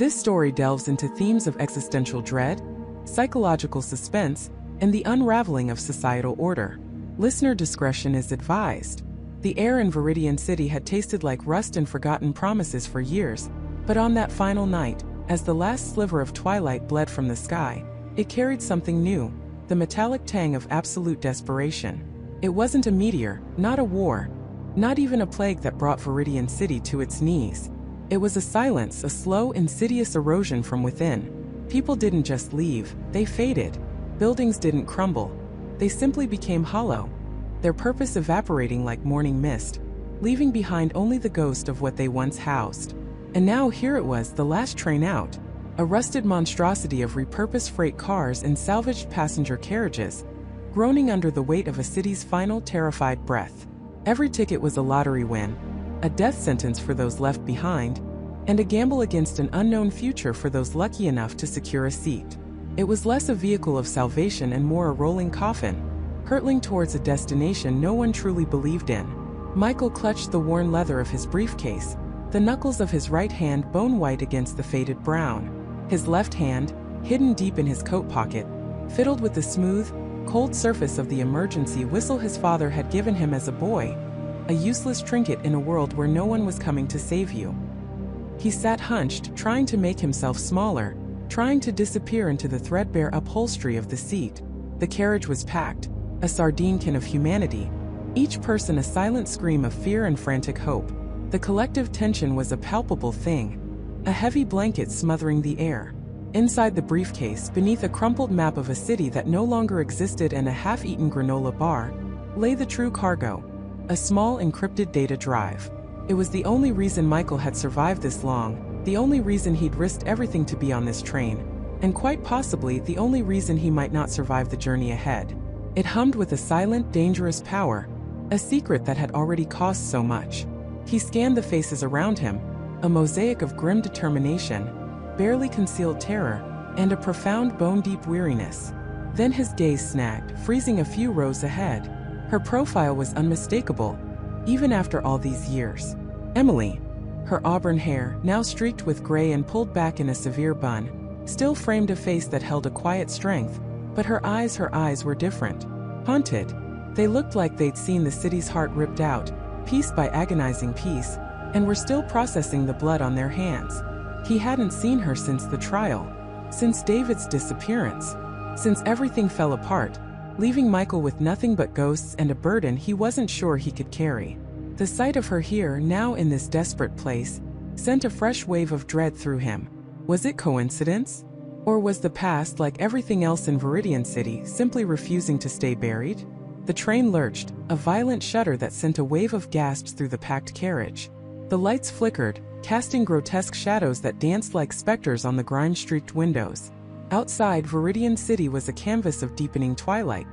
This story delves into themes of existential dread, psychological suspense, and the unraveling of societal order. Listener discretion is advised. The air in Viridian City had tasted like rust and forgotten promises for years, but on that final night, as the last sliver of twilight bled from the sky, it carried something new, the metallic tang of absolute desperation. It wasn't a meteor, not a war, not even a plague that brought Viridian City to its knees. It was a silence, a slow, insidious erosion from within. People didn't just leave, they faded. Buildings didn't crumble, they simply became hollow, their purpose evaporating like morning mist, leaving behind only the ghost of what they once housed. And now here it was, the last train out, a rusted monstrosity of repurposed freight cars and salvaged passenger carriages, groaning under the weight of a city's final terrified breath. Every ticket was a lottery win, a death sentence for those left behind, and a gamble against an unknown future for those lucky enough to secure a seat. It was less a vehicle of salvation and more a rolling coffin, hurtling towards a destination no one truly believed in. Michael clutched the worn leather of his briefcase, the knuckles of his right hand bone white against the faded brown. His left hand, hidden deep in his coat pocket, fiddled with the smooth, cold surface of the emergency whistle his father had given him as a boy, a useless trinket in a world where no one was coming to save you. He sat hunched, trying to make himself smaller, trying to disappear into the threadbare upholstery of the seat. The carriage was packed, a sardine can of humanity, each person a silent scream of fear and frantic hope. The collective tension was a palpable thing, a heavy blanket smothering the air. Inside the briefcase, beneath a crumpled map of a city that no longer existed and a half-eaten granola bar, lay the true cargo, a small encrypted data drive. It was the only reason Michael had survived this long, the only reason he'd risked everything to be on this train, and quite possibly the only reason he might not survive the journey ahead. It hummed with a silent, dangerous power, a secret that had already cost so much. He scanned the faces around him, a mosaic of grim determination, barely concealed terror, and a profound bone-deep weariness. Then his gaze snagged, freezing a few rows ahead. Her profile was unmistakable, even after all these years. Emily. Her auburn hair, now streaked with gray and pulled back in a severe bun, still framed a face that held a quiet strength, but her eyes were different. Haunted. They looked like they'd seen the city's heart ripped out, piece by agonizing piece, and were still processing the blood on their hands. He hadn't seen her since the trial, since David's disappearance, since everything fell apart, leaving Michael with nothing but ghosts and a burden he wasn't sure he could carry. The sight of her here, now in this desperate place, sent a fresh wave of dread through him. Was it coincidence? Or was the past, like everything else in Viridian City, simply refusing to stay buried? The train lurched, a violent shudder that sent a wave of gasps through the packed carriage. The lights flickered, casting grotesque shadows that danced like specters on the grime-streaked windows. Outside, Viridian City was a canvas of deepening twilight,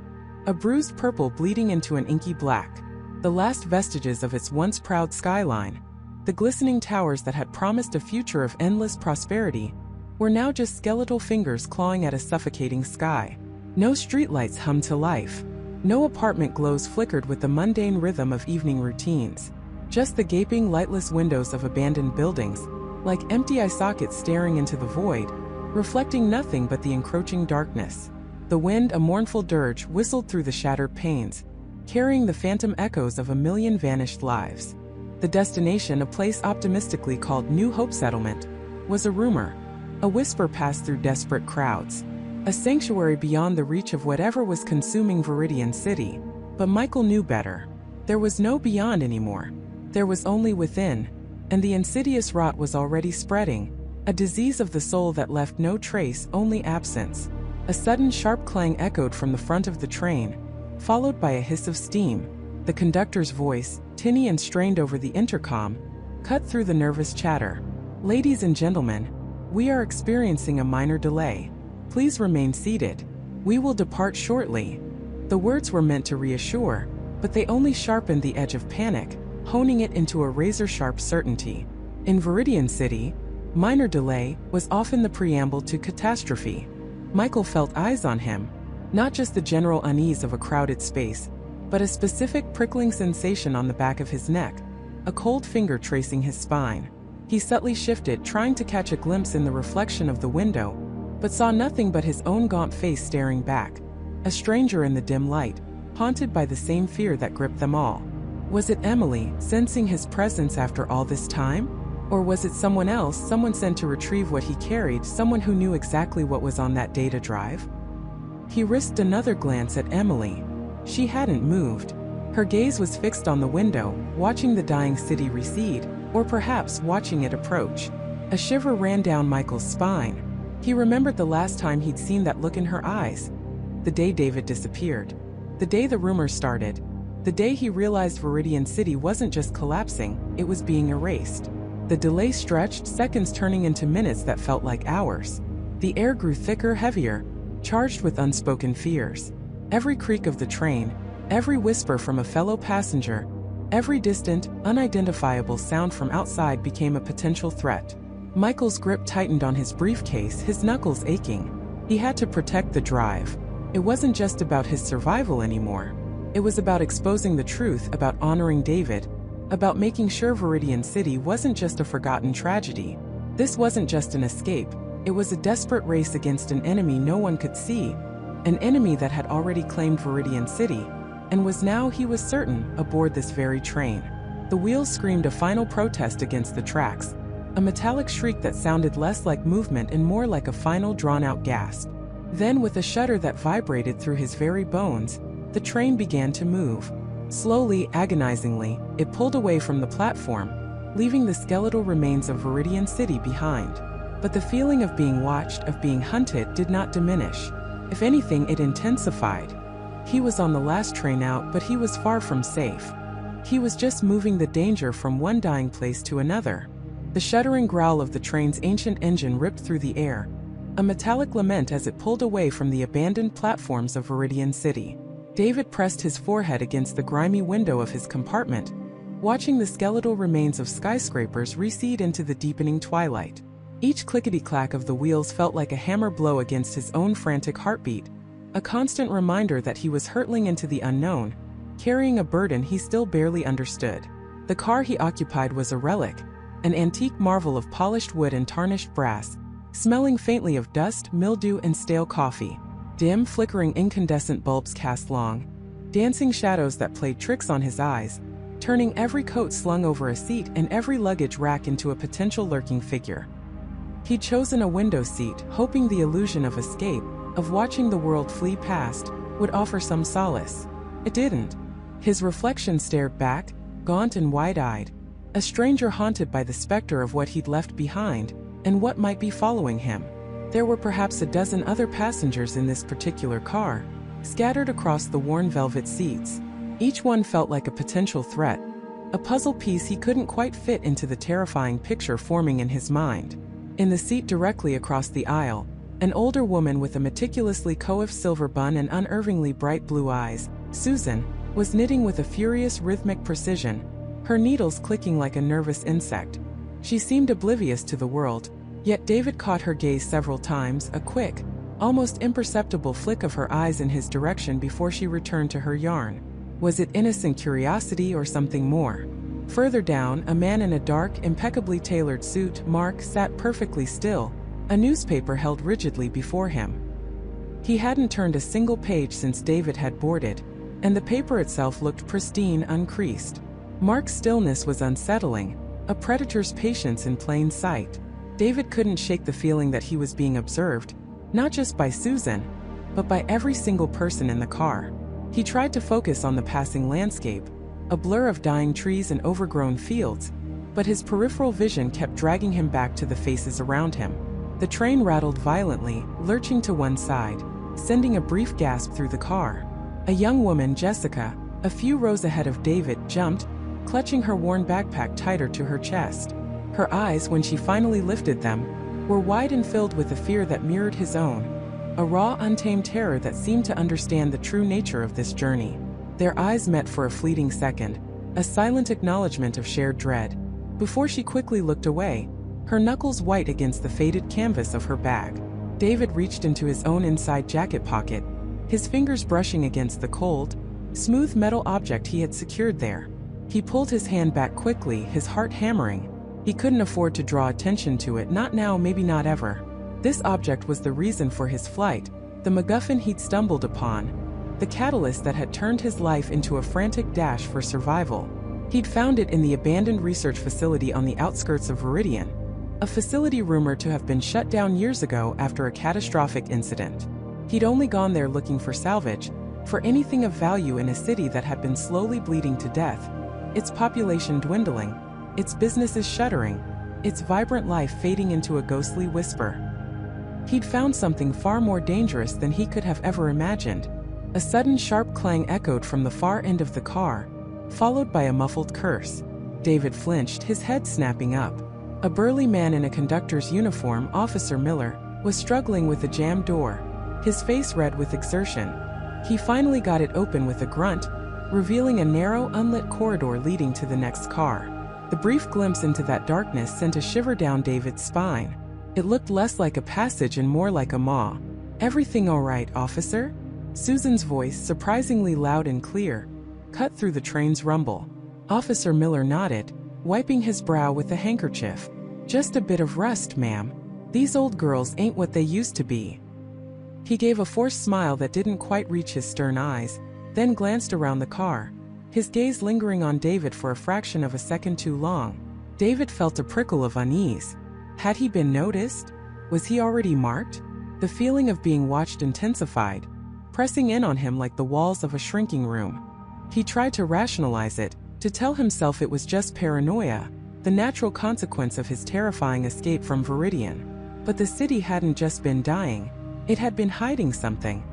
a bruised purple bleeding into an inky black, the last vestiges of its once proud skyline. The glistening towers that had promised a future of endless prosperity were now just skeletal fingers clawing at a suffocating sky. No streetlights hummed to life. No apartment glows flickered with the mundane rhythm of evening routines. Just the gaping, lightless windows of abandoned buildings, like empty eye sockets staring into the void, reflecting nothing but the encroaching darkness. The wind, a mournful dirge, whistled through the shattered panes, carrying the phantom echoes of a million vanished lives. The destination, a place optimistically called New Hope Settlement, was a rumor. A whisper passed through desperate crowds. A sanctuary beyond the reach of whatever was consuming Viridian City. But Michael knew better. There was no beyond anymore. There was only within, and the insidious rot was already spreading, a disease of the soul that left no trace, only absence. A sudden sharp clang echoed from the front of the train, followed by a hiss of steam. The conductor's voice, tinny and strained over the intercom, cut through the nervous chatter. "Ladies and gentlemen, we are experiencing a minor delay. Please remain seated. We will depart shortly." The words were meant to reassure, but they only sharpened the edge of panic, honing it into a razor-sharp certainty. In Viridian City, minor delay was often the preamble to catastrophe. Michael felt eyes on him, not just the general unease of a crowded space, but a specific prickling sensation on the back of his neck, a cold finger tracing his spine. He subtly shifted, trying to catch a glimpse in the reflection of the window, but saw nothing but his own gaunt face staring back. A stranger in the dim light, haunted by the same fear that gripped them all. Was it Emily, sensing his presence after all this time? Or was it someone else, someone sent to retrieve what he carried, someone who knew exactly what was on that data drive? He risked another glance at Emily. She hadn't moved. Her gaze was fixed on the window, watching the dying city recede, or perhaps watching it approach. A shiver ran down Michael's spine. He remembered the last time he'd seen that look in her eyes. The day David disappeared. The day the rumors started. The day he realized Viridian City wasn't just collapsing, it was being erased. The delay stretched, seconds turning into minutes that felt like hours. The air grew thicker, heavier, charged with unspoken fears. Every creak of the train, every whisper from a fellow passenger, every distant, unidentifiable sound from outside became a potential threat. Michael's grip tightened on his briefcase, his knuckles aching. He had to protect the drive. It wasn't just about his survival anymore. It was about exposing the truth, about honoring David, about making sure Viridian City wasn't just a forgotten tragedy. This wasn't just an escape, it was a desperate race against an enemy no one could see, an enemy that had already claimed Viridian City, and was now, he was certain, aboard this very train. The wheels screamed a final protest against the tracks, a metallic shriek that sounded less like movement and more like a final drawn-out gasp. Then, with a shudder that vibrated through his very bones, the train began to move. Slowly, agonizingly, it pulled away from the platform, leaving the skeletal remains of Viridian City behind. But the feeling of being watched, of being hunted, did not diminish. If anything, it intensified. He was on the last train out, but he was far from safe. He was just moving the danger from one dying place to another. The shuddering growl of the train's ancient engine ripped through the air, a metallic lament as it pulled away from the abandoned platforms of Viridian City. David pressed his forehead against the grimy window of his compartment, watching the skeletal remains of skyscrapers recede into the deepening twilight. Each clickety-clack of the wheels felt like a hammer blow against his own frantic heartbeat, a constant reminder that he was hurtling into the unknown, carrying a burden he still barely understood. The car he occupied was a relic, an antique marvel of polished wood and tarnished brass, smelling faintly of dust, mildew, and stale coffee. Dim, flickering incandescent bulbs cast long, dancing shadows that played tricks on his eyes, turning every coat slung over a seat and every luggage rack into a potential lurking figure. He'd chosen a window seat, hoping the illusion of escape, of watching the world flee past, would offer some solace. It didn't. His reflection stared back, gaunt and wide-eyed, a stranger haunted by the specter of what he'd left behind, and what might be following him. There were perhaps a dozen other passengers in this particular car, scattered across the worn velvet seats. Each one felt like a potential threat, a puzzle piece he couldn't quite fit into the terrifying picture forming in his mind. In the seat directly across the aisle, an older woman with a meticulously coiffed silver bun and unervingly bright blue eyes, Susan, was knitting with a furious rhythmic precision, her needles clicking like a nervous insect. She seemed oblivious to the world, yet David caught her gaze several times, a quick, almost imperceptible flick of her eyes in his direction before she returned to her yarn. Was it innocent curiosity or something more? Further down, a man in a dark, impeccably tailored suit, Mark, sat perfectly still, a newspaper held rigidly before him. He hadn't turned a single page since David had boarded, and the paper itself looked pristine, uncreased. Mark's stillness was unsettling, a predator's patience in plain sight. David couldn't shake the feeling that he was being observed, not just by Susan, but by every single person in the car. He tried to focus on the passing landscape, a blur of dying trees and overgrown fields, but his peripheral vision kept dragging him back to the faces around him. The train rattled violently, lurching to one side, sending a brief gasp through the car. A young woman, Jessica, a few rows ahead of David, jumped, clutching her worn backpack tighter to her chest. Her eyes, when she finally lifted them, were wide and filled with a fear that mirrored his own, a raw, untamed terror that seemed to understand the true nature of this journey. Their eyes met for a fleeting second, a silent acknowledgement of shared dread, before she quickly looked away, her knuckles white against the faded canvas of her bag. David reached into his own inside jacket pocket, his fingers brushing against the cold, smooth metal object he had secured there. He pulled his hand back quickly, his heart hammering. He couldn't afford to draw attention to it, not now, maybe not ever. This object was the reason for his flight, the MacGuffin he'd stumbled upon, the catalyst that had turned his life into a frantic dash for survival. He'd found it in the abandoned research facility on the outskirts of Viridian, a facility rumored to have been shut down years ago after a catastrophic incident. He'd only gone there looking for salvage, for anything of value in a city that had been slowly bleeding to death, its population dwindling, its businesses shuttering, its vibrant life fading into a ghostly whisper. He'd found something far more dangerous than he could have ever imagined. A sudden sharp clang echoed from the far end of the car, followed by a muffled curse. David flinched, his head snapping up. A burly man in a conductor's uniform, Officer Miller, was struggling with the jammed door, his face red with exertion. He finally got it open with a grunt, revealing a narrow, unlit corridor leading to the next car. The brief glimpse into that darkness sent a shiver down David's spine. It looked less like a passage and more like a maw. "Everything all right, officer?" Susan's voice, surprisingly loud and clear, cut through the train's rumble. Officer Miller nodded, wiping his brow with a handkerchief. "Just a bit of rust, ma'am. These old girls ain't what they used to be." He gave a forced smile that didn't quite reach his stern eyes, then glanced around the car, his gaze lingering on David for a fraction of a second too long. David felt a prickle of unease. Had he been noticed? Was he already marked? The feeling of being watched intensified, pressing in on him like the walls of a shrinking room. He tried to rationalize it, to tell himself it was just paranoia, the natural consequence of his terrifying escape from Viridian. But the city hadn't just been dying, it had been hiding something.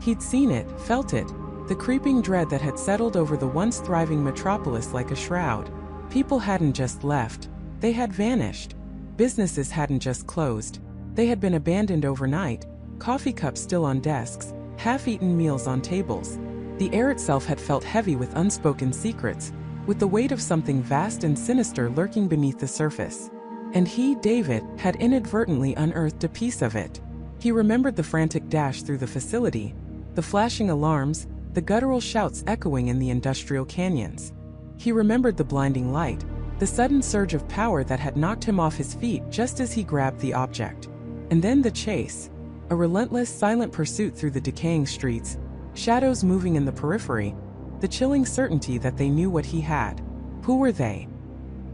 He'd seen it, felt it, the creeping dread that had settled over the once thriving metropolis like a shroud. People hadn't just left, they had vanished. Businesses hadn't just closed, they had been abandoned overnight, coffee cups still on desks, half-eaten meals on tables. The air itself had felt heavy with unspoken secrets, with the weight of something vast and sinister lurking beneath the surface. And he, David, had inadvertently unearthed a piece of it. He remembered the frantic dash through the facility, the flashing alarms, the guttural shouts echoing in the industrial canyons. He remembered the blinding light, the sudden surge of power that had knocked him off his feet just as he grabbed the object. And then the chase. A relentless, silent pursuit through the decaying streets, shadows moving in the periphery, the chilling certainty that they knew what he had. Who were they?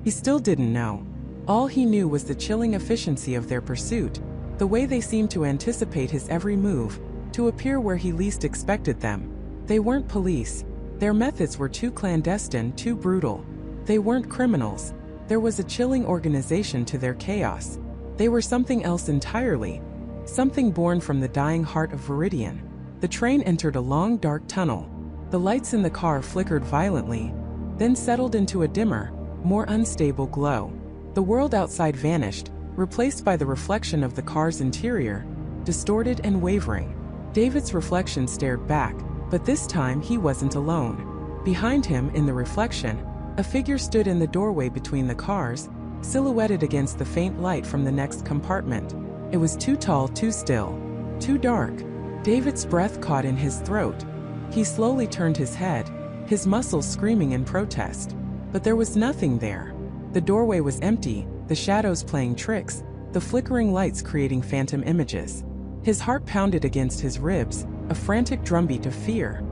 He still didn't know. All he knew was the chilling efficiency of their pursuit, the way they seemed to anticipate his every move, to appear where he least expected them. They weren't police. Their methods were too clandestine, too brutal. They weren't criminals. There was a chilling organization to their chaos. They were something else entirely. Something born from the dying heart of Viridian. The train entered a long, dark tunnel. The lights in the car flickered violently, then settled into a dimmer, more unstable glow. The world outside vanished, replaced by the reflection of the car's interior, distorted and wavering. David's reflection stared back, but this time he wasn't alone. Behind him, in the reflection, a figure stood in the doorway between the cars, silhouetted against the faint light from the next compartment. It was too tall, too still, too dark. David's breath caught in his throat. He slowly turned his head, his muscles screaming in protest. But there was nothing there. The doorway was empty, the shadows playing tricks, the flickering lights creating phantom images. His heart pounded against his ribs, a frantic drumbeat of fear.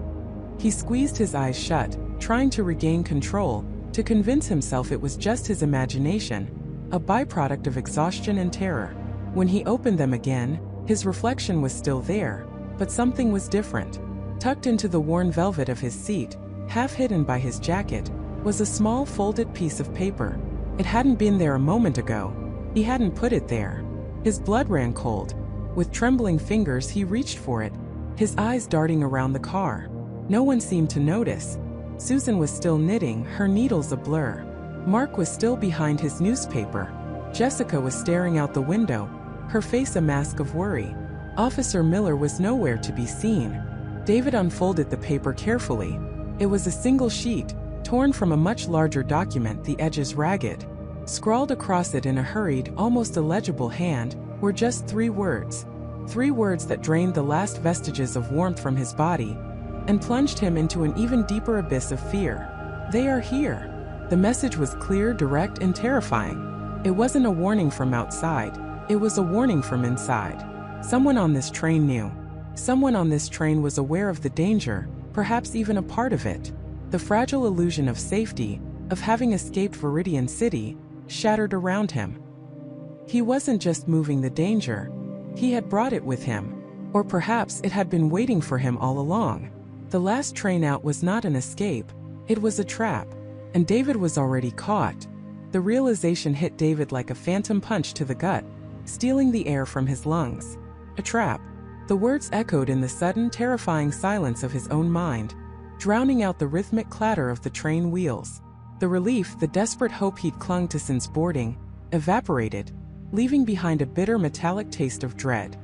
He squeezed his eyes shut, trying to regain control, to convince himself it was just his imagination, a byproduct of exhaustion and terror. When he opened them again, his reflection was still there, but something was different. Tucked into the worn velvet of his seat, half hidden by his jacket, was a small folded piece of paper. It hadn't been there a moment ago. He hadn't put it there. His blood ran cold. With trembling fingers he reached for it, his eyes darting around the car. No one seemed to notice. Susan was still knitting, her needles a blur. Mark was still behind his newspaper. Jessica was staring out the window, her face a mask of worry. Officer Miller was nowhere to be seen. David unfolded the paper carefully. It was a single sheet, torn from a much larger document, the edges ragged. Scrawled across it in a hurried, almost illegible hand, were just 3 words. 3 words that drained the last vestiges of warmth from his body and plunged him into an even deeper abyss of fear. "They are here." The message was clear, direct, and terrifying. It wasn't a warning from outside, it was a warning from inside. Someone on this train knew. Someone on this train was aware of the danger, perhaps even a part of it. The fragile illusion of safety, of having escaped Viridian City, shattered around him. He wasn't just moving the danger, he had brought it with him. Or perhaps it had been waiting for him all along. The last train out was not an escape, it was a trap. And David was already caught. The realization hit David like a phantom punch to the gut, stealing the air from his lungs. A trap. The words echoed in the sudden, terrifying silence of his own mind, drowning out the rhythmic clatter of the train wheels. The relief, the desperate hope he'd clung to since boarding, evaporated, leaving behind a bitter metallic taste of dread.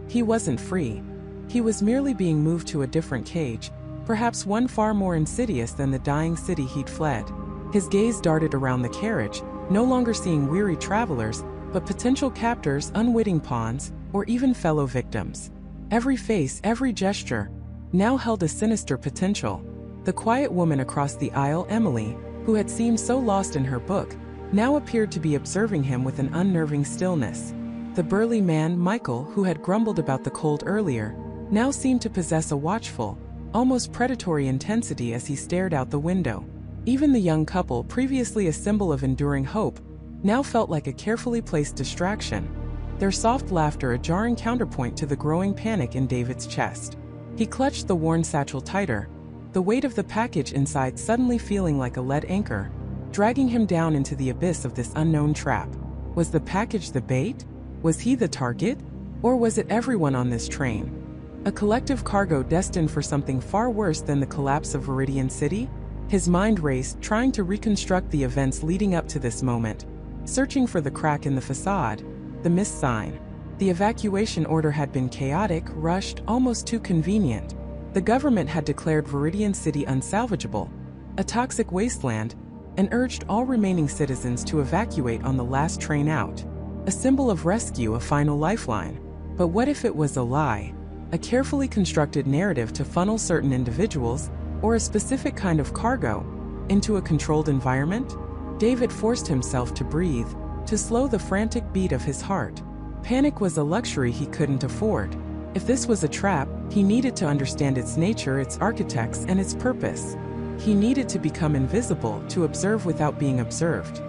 He wasn't free. He was merely being moved to a different cage, perhaps one far more insidious than the dying city he'd fled. His gaze darted around the carriage, no longer seeing weary travelers, but potential captors, unwitting pawns, or even fellow victims. Every face, every gesture, now held a sinister potential. The quiet woman across the aisle, Emily, who had seemed so lost in her book, now appeared to be observing him with an unnerving stillness. The burly man, Michael, who had grumbled about the cold earlier, now seemed to possess a watchful, almost predatory intensity as he stared out the window. Even the young couple, previously a symbol of enduring hope, now felt like a carefully placed distraction, their soft laughter a jarring counterpoint to the growing panic in David's chest. He clutched the worn satchel tighter, the weight of the package inside suddenly feeling like a lead anchor, dragging him down into the abyss of this unknown trap. Was the package the bait? Was he the target? Or was it everyone on this train? A collective cargo destined for something far worse than the collapse of Viridian City? His mind raced, trying to reconstruct the events leading up to this moment, searching for the crack in the facade, the missed sign. The evacuation order had been chaotic, rushed, almost too convenient. The government had declared Viridian City unsalvageable, a toxic wasteland, and urged all remaining citizens to evacuate on the last train out. A symbol of rescue, a final lifeline. But what if it was a lie? A carefully constructed narrative to funnel certain individuals, or a specific kind of cargo, into a controlled environment? David forced himself to breathe, to slow the frantic beat of his heart. Panic was a luxury he couldn't afford. If this was a trap, he needed to understand its nature, its architects, and its purpose. He needed to become invisible, to observe without being observed.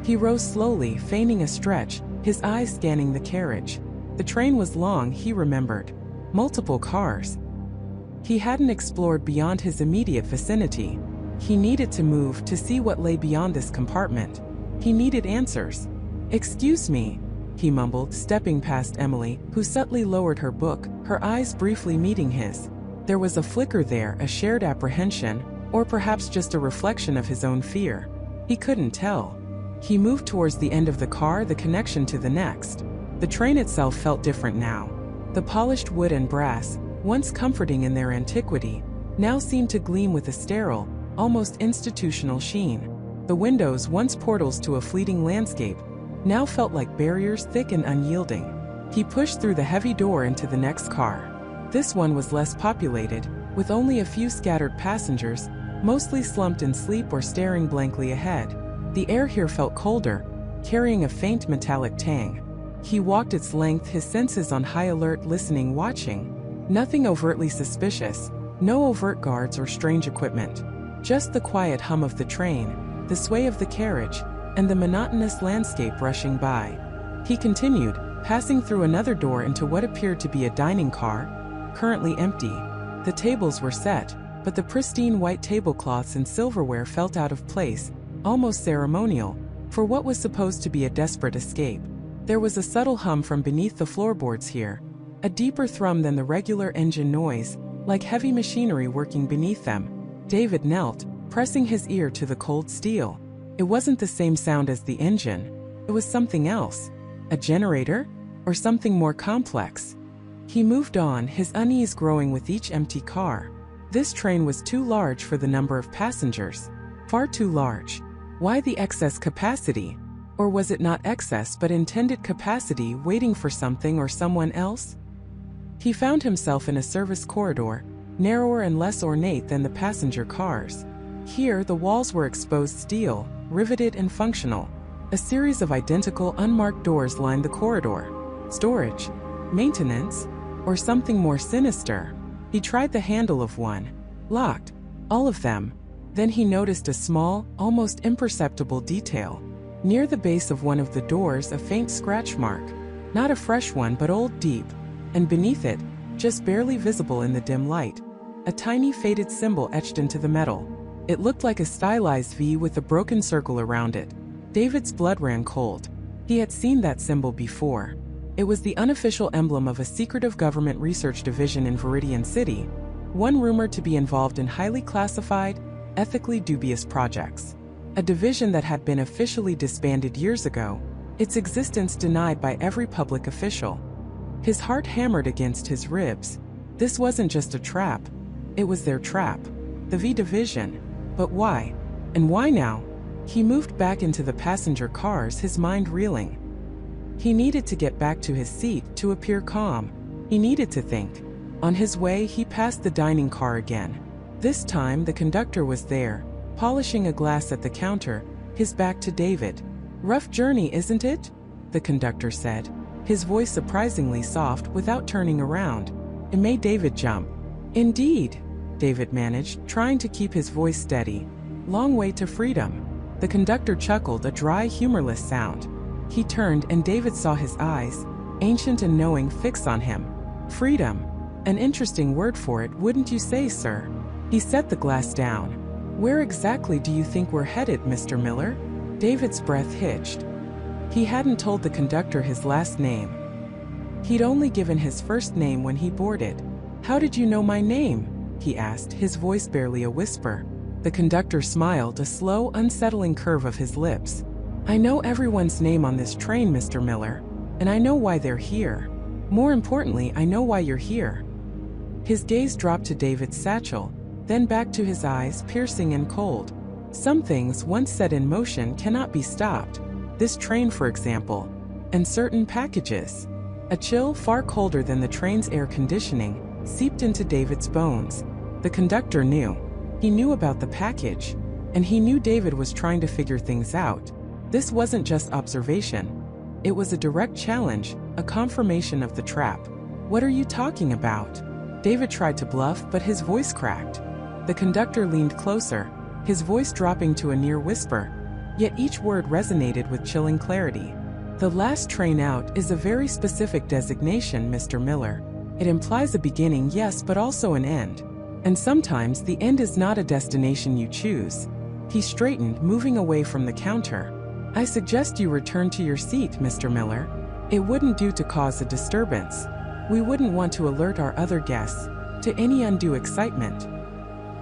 He rose slowly, feigning a stretch, his eyes scanning the carriage. The train was long, he remembered. Multiple cars. He hadn't explored beyond his immediate vicinity. He needed to move to see what lay beyond this compartment. He needed answers. "Excuse me," he mumbled, stepping past Emily, who subtly lowered her book, her eyes briefly meeting his. There was a flicker there, a shared apprehension, or perhaps just a reflection of his own fear. He couldn't tell. He moved towards the end of the car, the connection to the next. The train itself felt different now. The polished wood and brass, once comforting in their antiquity, now seemed to gleam with a sterile, almost institutional sheen. The windows, once portals to a fleeting landscape, now felt like barriers, thick and unyielding. He pushed through the heavy door into the next car. This one was less populated, with only a few scattered passengers, mostly slumped in sleep or staring blankly ahead. The air here felt colder, carrying a faint metallic tang. He walked its length, his senses on high alert, listening, watching. Nothing overtly suspicious, no overt guards or strange equipment. Just the quiet hum of the train, the sway of the carriage, and the monotonous landscape rushing by. He continued, passing through another door into what appeared to be a dining car, currently empty. The tables were set, but the pristine white tablecloths and silverware felt out of place, almost ceremonial, for what was supposed to be a desperate escape. There was a subtle hum from beneath the floorboards here, a deeper thrum than the regular engine noise, like heavy machinery working beneath them. David knelt, pressing his ear to the cold steel. It wasn't the same sound as the engine. It was something else. A generator? Or something more complex? He moved on, his unease growing with each empty car. This train was too large for the number of passengers. Far too large. Why the excess capacity? Or was it not excess but intended capacity waiting for something or someone else? He found himself in a service corridor, narrower and less ornate than the passenger cars. Here, the walls were exposed steel, riveted and functional. A series of identical, unmarked doors lined the corridor. Storage? Maintenance? Or something more sinister? He tried the handle of one. Locked. All of them. Then he noticed a small, almost imperceptible detail. Near the base of one of the doors, a faint scratch mark. Not a fresh one, but old, deep. And beneath it, just barely visible in the dim light, a tiny faded symbol etched into the metal. It looked like a stylized V with a broken circle around it. David's blood ran cold. He had seen that symbol before. It was the unofficial emblem of a secretive government research division in Viridian City, one rumored to be involved in highly classified, ethically dubious projects. A division that had been officially disbanded years ago, its existence denied by every public official. His heart hammered against his ribs. This wasn't just a trap. It was their trap. The V Division. But why? And why now? He moved back into the passenger cars, his mind reeling. He needed to get back to his seat to appear calm. He needed to think. On his way, he passed the dining car again. This time, the conductor was there, polishing a glass at the counter, his back to David. "Rough journey, isn't it?" the conductor said, his voice surprisingly soft without turning around. It made David jump. "Indeed," David managed, trying to keep his voice steady. "Long way to freedom." The conductor chuckled, a dry, humorless sound. He turned and David saw his eyes, ancient and knowing, fix on him. "Freedom. An interesting word for it, wouldn't you say, sir?" He set the glass down. "Where exactly do you think we're headed, Mr. Miller?" David's breath hitched. He hadn't told the conductor his last name. He'd only given his first name when he boarded. "How did you know my name?" he asked, his voice barely a whisper. The conductor smiled, a slow, unsettling curve of his lips. "I know everyone's name on this train, Mr. Miller, and I know why they're here. More importantly, I know why you're here." His gaze dropped to David's satchel, then back to his eyes, piercing and cold. Some things, once set in motion, cannot be stopped. This train, for example. And certain packages. A chill, far colder than the train's air conditioning, seeped into David's bones. The conductor knew. He knew about the package. And he knew David was trying to figure things out. This wasn't just observation. It was a direct challenge, a confirmation of the trap. "What are you talking about?" David tried to bluff, but his voice cracked. The conductor leaned closer, his voice dropping to a near whisper. Yet each word resonated with chilling clarity. "The last train out is a very specific designation, Mr. Miller. It implies a beginning, yes, but also an end. And sometimes the end is not a destination you choose." He straightened, moving away from the counter. "I suggest you return to your seat, Mr. Miller. It wouldn't do to cause a disturbance. We wouldn't want to alert our other guests to any undue excitement."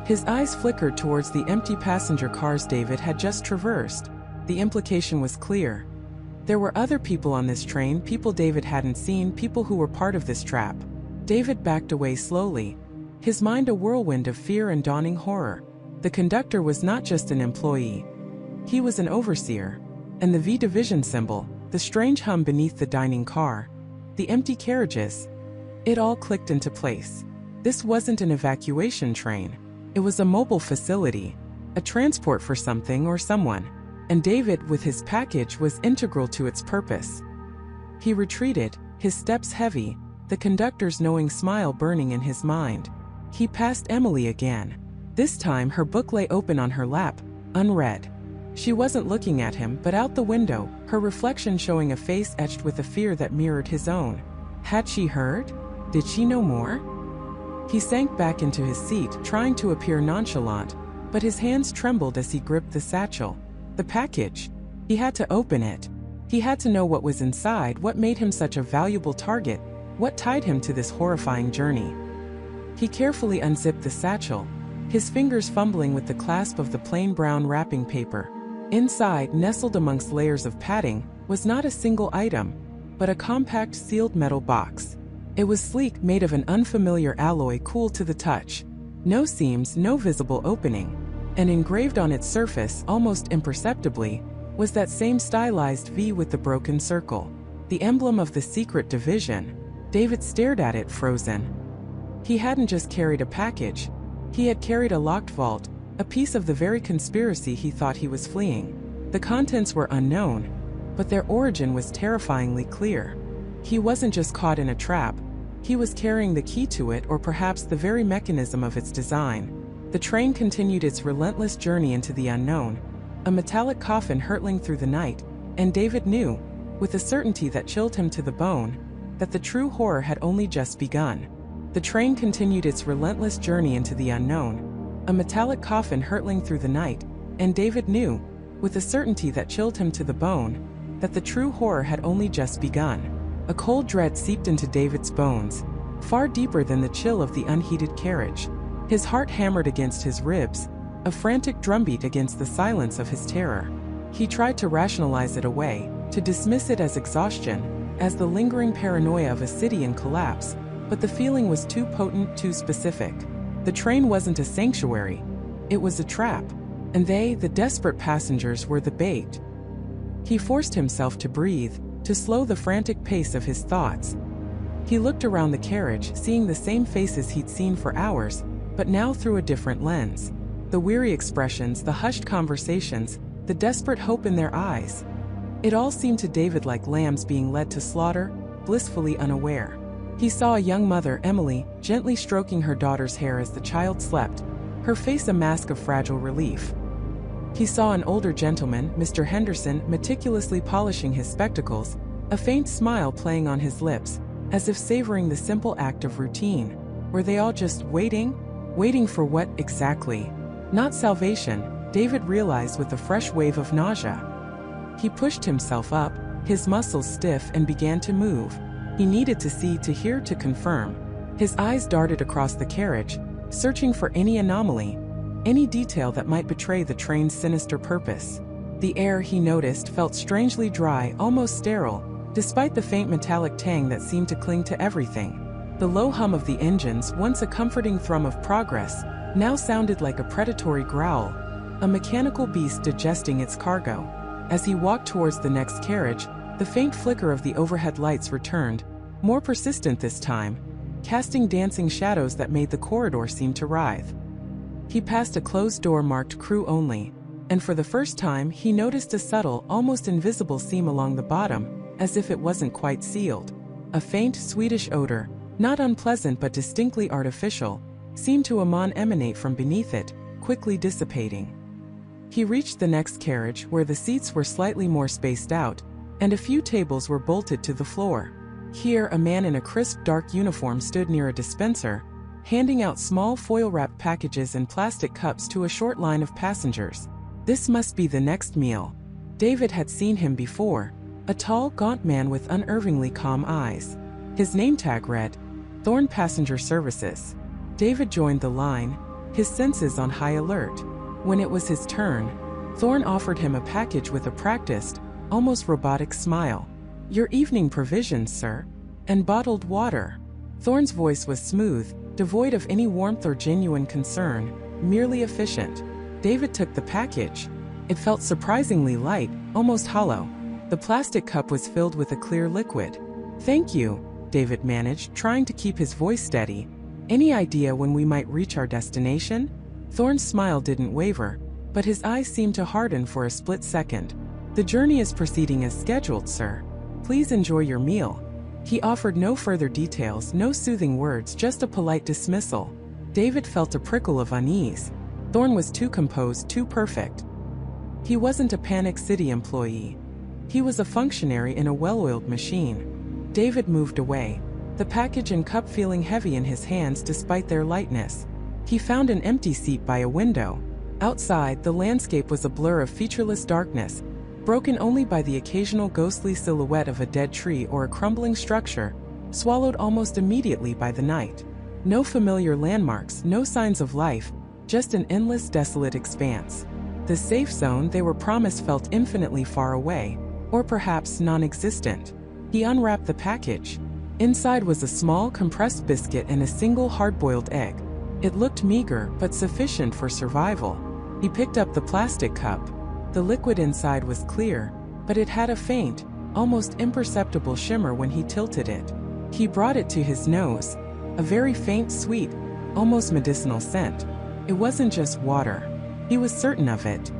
His eyes flickered towards the empty passenger cars David had just traversed. The implication was clear. There were other people on this train, people David hadn't seen, people who were part of this trap. David backed away slowly, his mind a whirlwind of fear and dawning horror. The conductor was not just an employee. He was an overseer. And the V Division symbol, the strange hum beneath the dining car, the empty carriages. It all clicked into place. This wasn't an evacuation train. It was a mobile facility, a transport for something or someone. And David, with his package, was integral to its purpose. He retreated, his steps heavy, the conductor's knowing smile burning in his mind. He passed Emily again. This time her book lay open on her lap, unread. She wasn't looking at him, but out the window, her reflection showing a face etched with a fear that mirrored his own. Had she heard? Did she know more? He sank back into his seat, trying to appear nonchalant, but his hands trembled as he gripped the satchel. The package. He had to open it. He had to know what was inside, what made him such a valuable target, what tied him to this horrifying journey. He carefully unzipped the satchel, his fingers fumbling with the clasp of the plain brown wrapping paper. Inside, nestled amongst layers of padding, was not a single item, but a compact sealed metal box. It was sleek, made of an unfamiliar alloy, cool to the touch. No seams, no visible opening. And engraved on its surface, almost imperceptibly, was that same stylized V with the broken circle. The emblem of the secret division. David stared at it, frozen. He hadn't just carried a package. He had carried a locked vault, a piece of the very conspiracy he thought he was fleeing. The contents were unknown, but their origin was terrifyingly clear. He wasn't just caught in a trap, he was carrying the key to it, or perhaps the very mechanism of its design. The train continued its relentless journey into the unknown, a metallic coffin hurtling through the night, and David knew, with a certainty that chilled him to the bone, that the true horror had only just begun. The train continued its relentless journey into the unknown, a metallic coffin hurtling through the night, and David knew, with a certainty that chilled him to the bone, that the true horror had only just begun. A cold dread seeped into David's bones, far deeper than the chill of the unheated carriage. His heart hammered against his ribs, a frantic drumbeat against the silence of his terror. He tried to rationalize it away, to dismiss it as exhaustion, as the lingering paranoia of a city in collapse, but the feeling was too potent, too specific. The train wasn't a sanctuary, it was a trap, and they, the desperate passengers, were the bait. He forced himself to breathe, to slow the frantic pace of his thoughts. He looked around the carriage, seeing the same faces he'd seen for hours, but now through a different lens. The weary expressions, the hushed conversations, the desperate hope in their eyes. It all seemed to David like lambs being led to slaughter, blissfully unaware. He saw a young mother, Emily, gently stroking her daughter's hair as the child slept, her face a mask of fragile relief. He saw an older gentleman, Mr. Henderson, meticulously polishing his spectacles, a faint smile playing on his lips, as if savoring the simple act of routine. Were they all just waiting? Waiting for what, exactly? Not salvation, David realized with a fresh wave of nausea. He pushed himself up, his muscles stiff, and began to move. He needed to see, to hear, to confirm. His eyes darted across the carriage, searching for any anomaly, any detail that might betray the train's sinister purpose. The air, he noticed, felt strangely dry, almost sterile, despite the faint metallic tang that seemed to cling to everything. The low hum of the engines, once a comforting thrum of progress, now sounded like a predatory growl, a mechanical beast digesting its cargo. As he walked towards the next carriage, the faint flicker of the overhead lights returned, more persistent this time, casting dancing shadows that made the corridor seem to writhe. He passed a closed door marked "Crew Only," and for the first time he noticed a subtle, almost invisible seam along the bottom, as if it wasn't quite sealed. A faint, sweetish odor, not unpleasant but distinctly artificial, seemed to emanate from beneath it, quickly dissipating. He reached the next carriage, where the seats were slightly more spaced out, and a few tables were bolted to the floor. Here, a man in a crisp dark uniform stood near a dispenser, handing out small foil-wrapped packages and plastic cups to a short line of passengers. This must be the next meal. David had seen him before, a tall, gaunt man with unervingly calm eyes. His name tag read, Thorn Passenger Services. David joined the line, his senses on high alert. When it was his turn, Thorn offered him a package with a practiced, almost robotic smile. "Your evening provisions, sir. And bottled water." Thorn's voice was smooth, devoid of any warmth or genuine concern, merely efficient. David took the package. It felt surprisingly light, almost hollow. The plastic cup was filled with a clear liquid. "Thank you," David managed, trying to keep his voice steady. "Any idea when we might reach our destination?" Thorn's smile didn't waver, but his eyes seemed to harden for a split second. "The journey is proceeding as scheduled, sir. Please enjoy your meal." He offered no further details, no soothing words, just a polite dismissal. David felt a prickle of unease. Thorn was too composed, too perfect. He wasn't a Panic City employee. He was a functionary in a well-oiled machine. David moved away, the package and cup feeling heavy in his hands despite their lightness. He found an empty seat by a window. Outside, the landscape was a blur of featureless darkness, broken only by the occasional ghostly silhouette of a dead tree or a crumbling structure, swallowed almost immediately by the night. No familiar landmarks, no signs of life, just an endless, desolate expanse. The safe zone they were promised felt infinitely far away, or perhaps non-existent. He unwrapped the package. Inside was a small, compressed biscuit and a single hard-boiled egg. It looked meager, but sufficient for survival. He picked up the plastic cup. The liquid inside was clear, but it had a faint, almost imperceptible shimmer when he tilted it. He brought it to his nose, a very faint, sweet, almost medicinal scent. It wasn't just water. He was certain of it.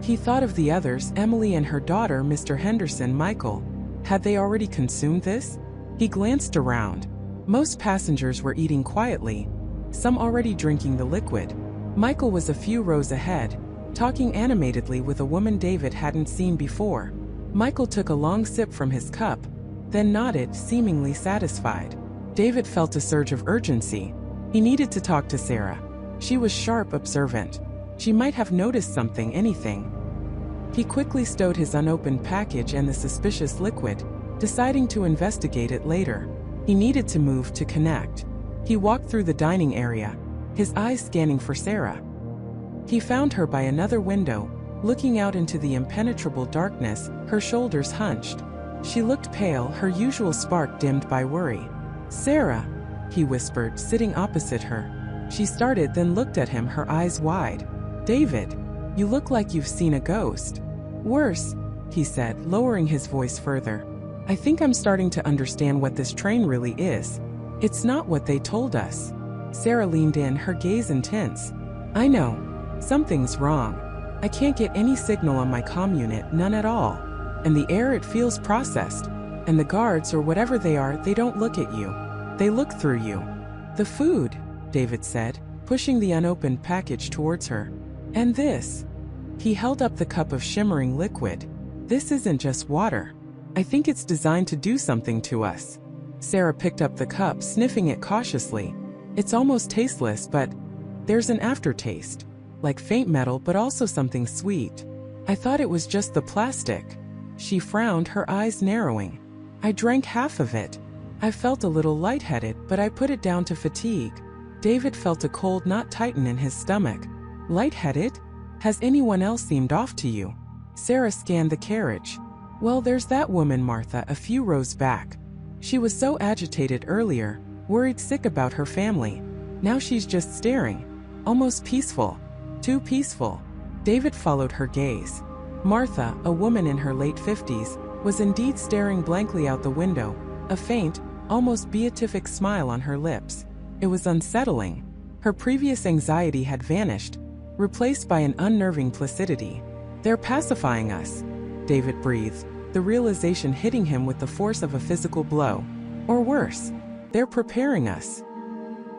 He thought of the others, Emily and her daughter, Mr. Henderson, Michael. Had they already consumed this? He glanced around. Most passengers were eating quietly, some already drinking the liquid. Michael was a few rows ahead, talking animatedly with a woman David hadn't seen before. Michael took a long sip from his cup, then nodded, seemingly satisfied. David felt a surge of urgency. He needed to talk to Sarah. She was sharp, observant. She might have noticed something, anything. He quickly stowed his unopened package and the suspicious liquid, deciding to investigate it later. He needed to move to connect. He walked through the dining area, his eyes scanning for Sarah. He found her by another window, looking out into the impenetrable darkness, her shoulders hunched. She looked pale, her usual spark dimmed by worry. "Sarah," he whispered, sitting opposite her. She started, then looked at him, her eyes wide. "David, you look like you've seen a ghost." "Worse," he said, lowering his voice further. "I think I'm starting to understand what this train really is. It's not what they told us." Sarah leaned in, her gaze intense. "I know. Something's wrong. I can't get any signal on my comm unit, none at all. And the air, it feels processed. And the guards, or whatever they are, they don't look at you. They look through you." "The food," David said, pushing the unopened package towards her. "And this." He held up the cup of shimmering liquid. "This isn't just water. I think it's designed to do something to us." Sarah picked up the cup, sniffing it cautiously. "It's almost tasteless, but there's an aftertaste. Like faint metal, but also something sweet. I thought it was just the plastic." She frowned, her eyes narrowing. "I drank half of it. I felt a little lightheaded, but I put it down to fatigue." David felt a cold knot tighten in his stomach. "Lightheaded? Has anyone else seemed off to you?" Sarah scanned the carriage. "Well, there's that woman Martha a few rows back. She was so agitated earlier, worried sick about her family. Now she's just staring. Almost peaceful. Too peaceful." David followed her gaze. Martha, a woman in her late 50s, was indeed staring blankly out the window, a faint, almost beatific smile on her lips. It was unsettling. Her previous anxiety had vanished, replaced by an unnerving placidity. "They're pacifying us," David breathed, the realization hitting him with the force of a physical blow. Or worse, they're preparing us.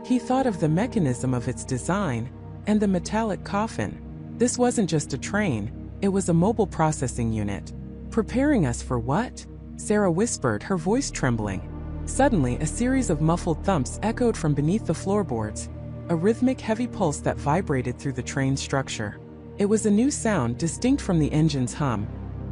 He thought of the mechanism of its design, and the metallic coffin. This wasn't just a train, it was a mobile processing unit. "Preparing us for what?" Sarah whispered, her voice trembling. Suddenly, a series of muffled thumps echoed from beneath the floorboards, a rhythmic, heavy pulse that vibrated through the train's structure. It was a new sound, distinct from the engine's hum,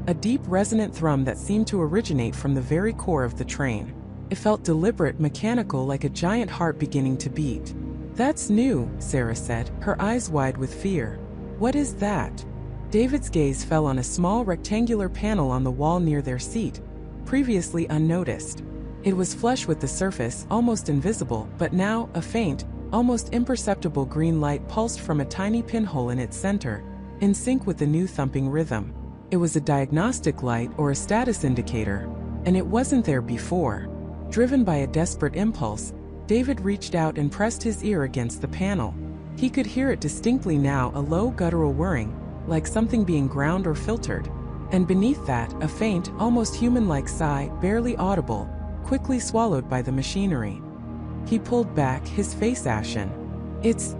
a deep, resonant thrum that seemed to originate from the very core of the train. It felt deliberate, mechanical, like a giant heart beginning to beat. "That's new," Sarah said, her eyes wide with fear. "What is that?" David's gaze fell on a small rectangular panel on the wall near their seat, previously unnoticed. It was flush with the surface, almost invisible, but now, a faint, almost imperceptible green light pulsed from a tiny pinhole in its center, in sync with the new thumping rhythm. It was a diagnostic light or a status indicator, and it wasn't there before. Driven by a desperate impulse, David reached out and pressed his ear against the panel. He could hear it distinctly now, a low guttural whirring, like something being ground or filtered. And beneath that, a faint, almost human-like sigh, barely audible, quickly swallowed by the machinery. He pulled back, his face ashen. It's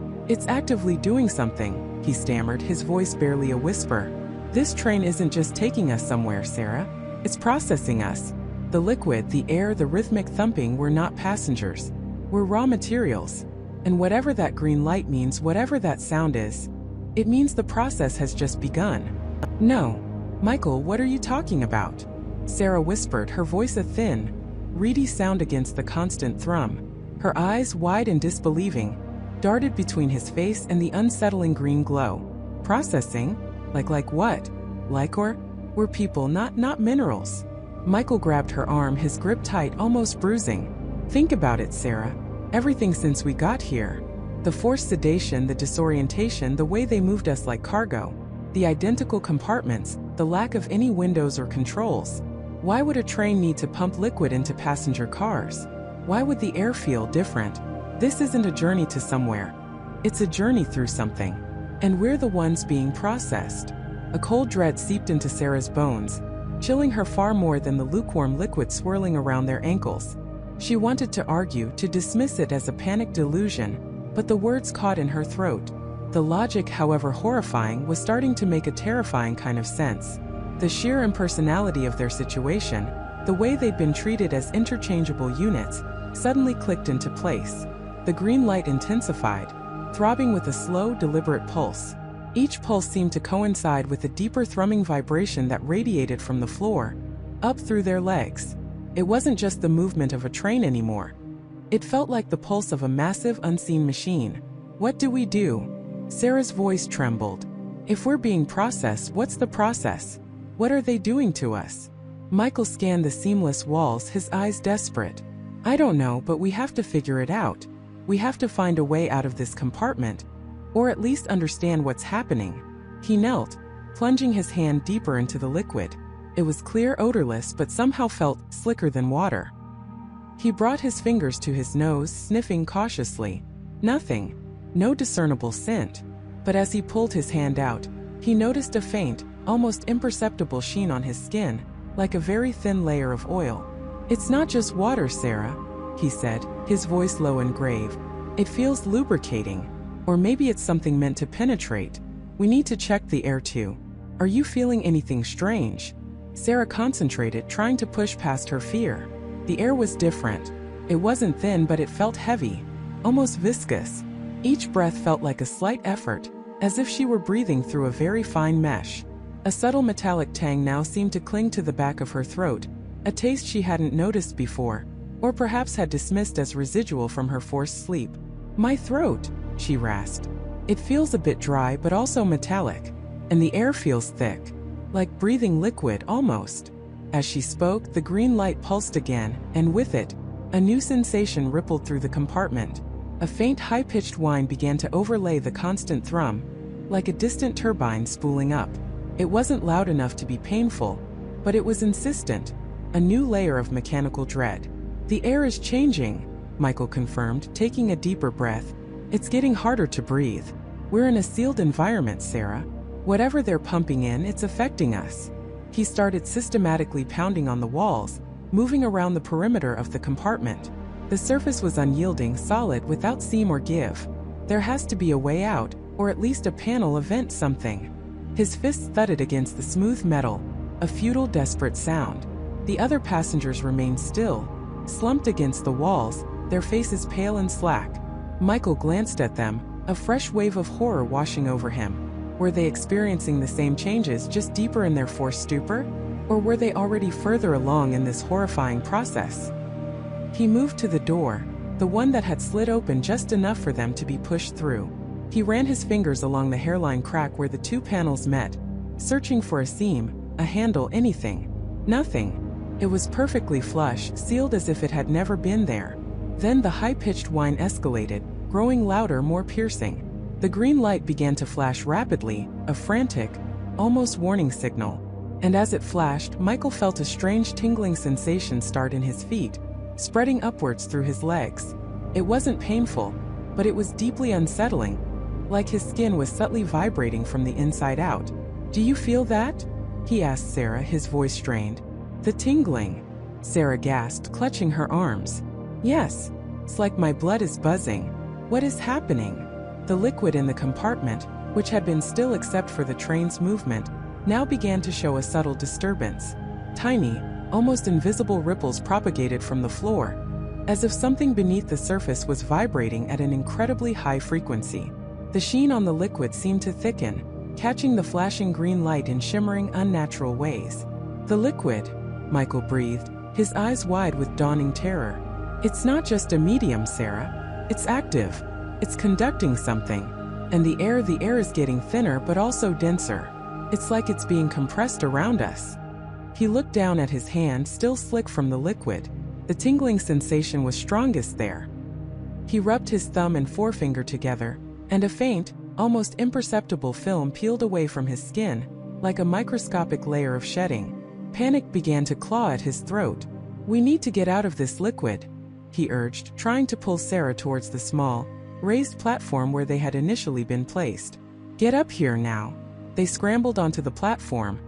actively doing something," he stammered, his voice barely a whisper. "This train isn't just taking us somewhere, Sarah. It's processing us. The liquid, the air, the rhythmic thumping, we're not passengers. We're raw materials. And whatever that green light means, whatever that sound is, it means the process has just begun." "No. Michael, what are you talking about?" Sarah whispered, her voice a thin, reedy sound against the constant thrum. Her eyes, wide and disbelieving, darted between his face and the unsettling green glow. "Processing? Like what? We're people, not minerals." Michael grabbed her arm, his grip tight, almost bruising. "Think about it, Sarah. Everything since we got here. The forced sedation, the disorientation, the way they moved us like cargo. The identical compartments, the lack of any windows or controls. Why would a train need to pump liquid into passenger cars? Why would the air feel different? This isn't a journey to somewhere. It's a journey through something. And we're the ones being processed. A cold dread seeped into Sarah's bones, chilling her far more than the lukewarm liquid swirling around their ankles. She wanted to argue, to dismiss it as a panic delusion, but the words caught in her throat. The logic, however horrifying, was starting to make a terrifying kind of sense. The sheer impersonality of their situation, the way they'd been treated as interchangeable units, suddenly clicked into place. The green light intensified, throbbing with a slow, deliberate pulse. Each pulse seemed to coincide with a deeper thrumming vibration that radiated from the floor, up through their legs. It wasn't just the movement of a train anymore. It felt like the pulse of a massive, unseen machine. What do we do? Sarah's voice trembled. If we're being processed, what's the process? What are they doing to us? Michael scanned the seamless walls, his eyes desperate. I don't know, but we have to figure it out. We have to find a way out of this compartment, or at least understand what's happening. He knelt, plunging his hand deeper into the liquid. It was clear, odorless, but somehow felt slicker than water. He brought his fingers to his nose, sniffing cautiously. Nothing. No discernible scent. But as he pulled his hand out, he noticed a faint, almost imperceptible sheen on his skin, like a very thin layer of oil. It's not just water, Sarah, he said, his voice low and grave. It feels lubricating. Or maybe it's something meant to penetrate. We need to check the air too. Are you feeling anything strange? Sarah concentrated, trying to push past her fear. The air was different. It wasn't thin, but it felt heavy, almost viscous. Each breath felt like a slight effort, as if she were breathing through a very fine mesh. A subtle metallic tang now seemed to cling to the back of her throat, a taste she hadn't noticed before, or perhaps had dismissed as residual from her forced sleep. My throat, she rasped. It feels a bit dry but also metallic, and the air feels thick, like breathing liquid almost. As she spoke, the green light pulsed again, and with it, a new sensation rippled through the compartment. A faint high-pitched whine began to overlay the constant thrum, like a distant turbine spooling up. It wasn't loud enough to be painful, but it was insistent, a new layer of mechanical dread. The air is changing, Michael confirmed, taking a deeper breath. It's getting harder to breathe. We're in a sealed environment, Sarah. Whatever they're pumping in, it's affecting us. He started systematically pounding on the walls, moving around the perimeter of the compartment. The surface was unyielding, solid, without seam or give. There has to be a way out, or at least a panel, a vent, something. His fists thudded against the smooth metal, a futile, desperate sound. The other passengers remained still, slumped against the walls, their faces pale and slack. Michael glanced at them, a fresh wave of horror washing over him. Were they experiencing the same changes, just deeper in their forced stupor? Or were they already further along in this horrifying process? He moved to the door, the one that had slid open just enough for them to be pushed through. He ran his fingers along the hairline crack where the two panels met, searching for a seam, a handle, anything. Nothing. It was perfectly flush, sealed as if it had never been there. Then the high-pitched whine escalated, growing louder, more piercing. The green light began to flash rapidly, a frantic, almost warning signal. And as it flashed, Michael felt a strange tingling sensation start in his feet, spreading upwards through his legs. It wasn't painful, but it was deeply unsettling, like his skin was subtly vibrating from the inside out. Do you feel that? He asked Sarah, his voice strained. The tingling. Sarah gasped, clutching her arms. Yes, it's like my blood is buzzing. What is happening? The liquid in the compartment, which had been still except for the train's movement, now began to show a subtle disturbance. Tiny, almost invisible ripples propagated from the floor, as if something beneath the surface was vibrating at an incredibly high frequency. The sheen on the liquid seemed to thicken, catching the flashing green light in shimmering, unnatural ways. The liquid, Michael breathed, his eyes wide with dawning terror. It's not just a medium, Sarah. It's active. It's conducting something. And the air is getting thinner but also denser. It's like it's being compressed around us. He looked down at his hand, still slick from the liquid. The tingling sensation was strongest there. He rubbed his thumb and forefinger together, and a faint, almost imperceptible film peeled away from his skin, like a microscopic layer of shedding. Panic began to claw at his throat. We need to get out of this liquid, he urged, trying to pull Sarah towards the small, raised platform where they had initially been placed. "Get up here now." They scrambled onto the platform,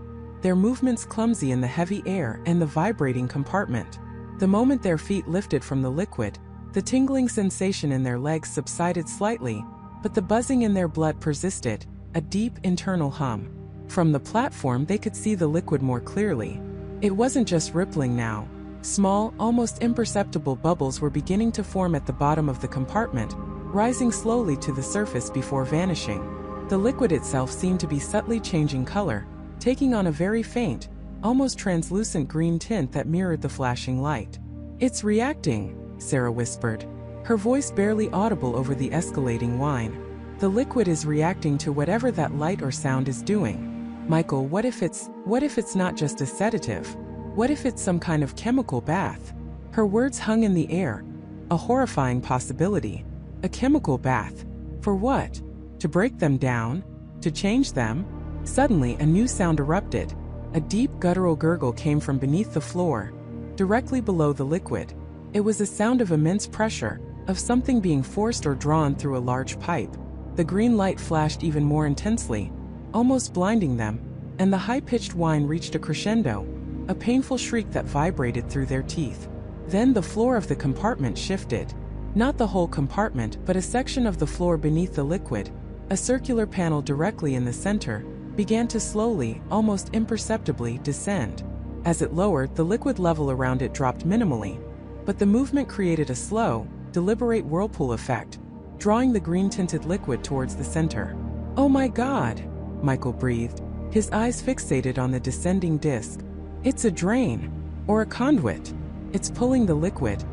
their movements clumsy in the heavy air and the vibrating compartment. The moment their feet lifted from the liquid, the tingling sensation in their legs subsided slightly, but the buzzing in their blood persisted, a deep internal hum. From the platform they could see the liquid more clearly. It wasn't just rippling now. Small, almost imperceptible bubbles were beginning to form at the bottom of the compartment, rising slowly to the surface before vanishing. The liquid itself seemed to be subtly changing color, taking on a very faint, almost translucent green tint that mirrored the flashing light. "It's reacting," Sarah whispered, her voice barely audible over the escalating whine. "The liquid is reacting to whatever that light or sound is doing." "Michael, what if it's not just a sedative? What if it's some kind of chemical bath?" Her words hung in the air, a horrifying possibility. A chemical bath. For what? To break them down? To change them? Suddenly, a new sound erupted. A deep guttural gurgle came from beneath the floor, directly below the liquid. It was a sound of immense pressure, of something being forced or drawn through a large pipe. The green light flashed even more intensely, almost blinding them, and the high-pitched whine reached a crescendo, a painful shriek that vibrated through their teeth. Then the floor of the compartment shifted. Not the whole compartment, but a section of the floor beneath the liquid, a circular panel directly in the center, began to slowly, almost imperceptibly, descend. As it lowered, the liquid level around it dropped minimally, but the movement created a slow, deliberate whirlpool effect, drawing the green-tinted liquid towards the center. "Oh my God," Michael breathed, his eyes fixated on the descending disc. "It's a drain, or a conduit. It's pulling the liquid,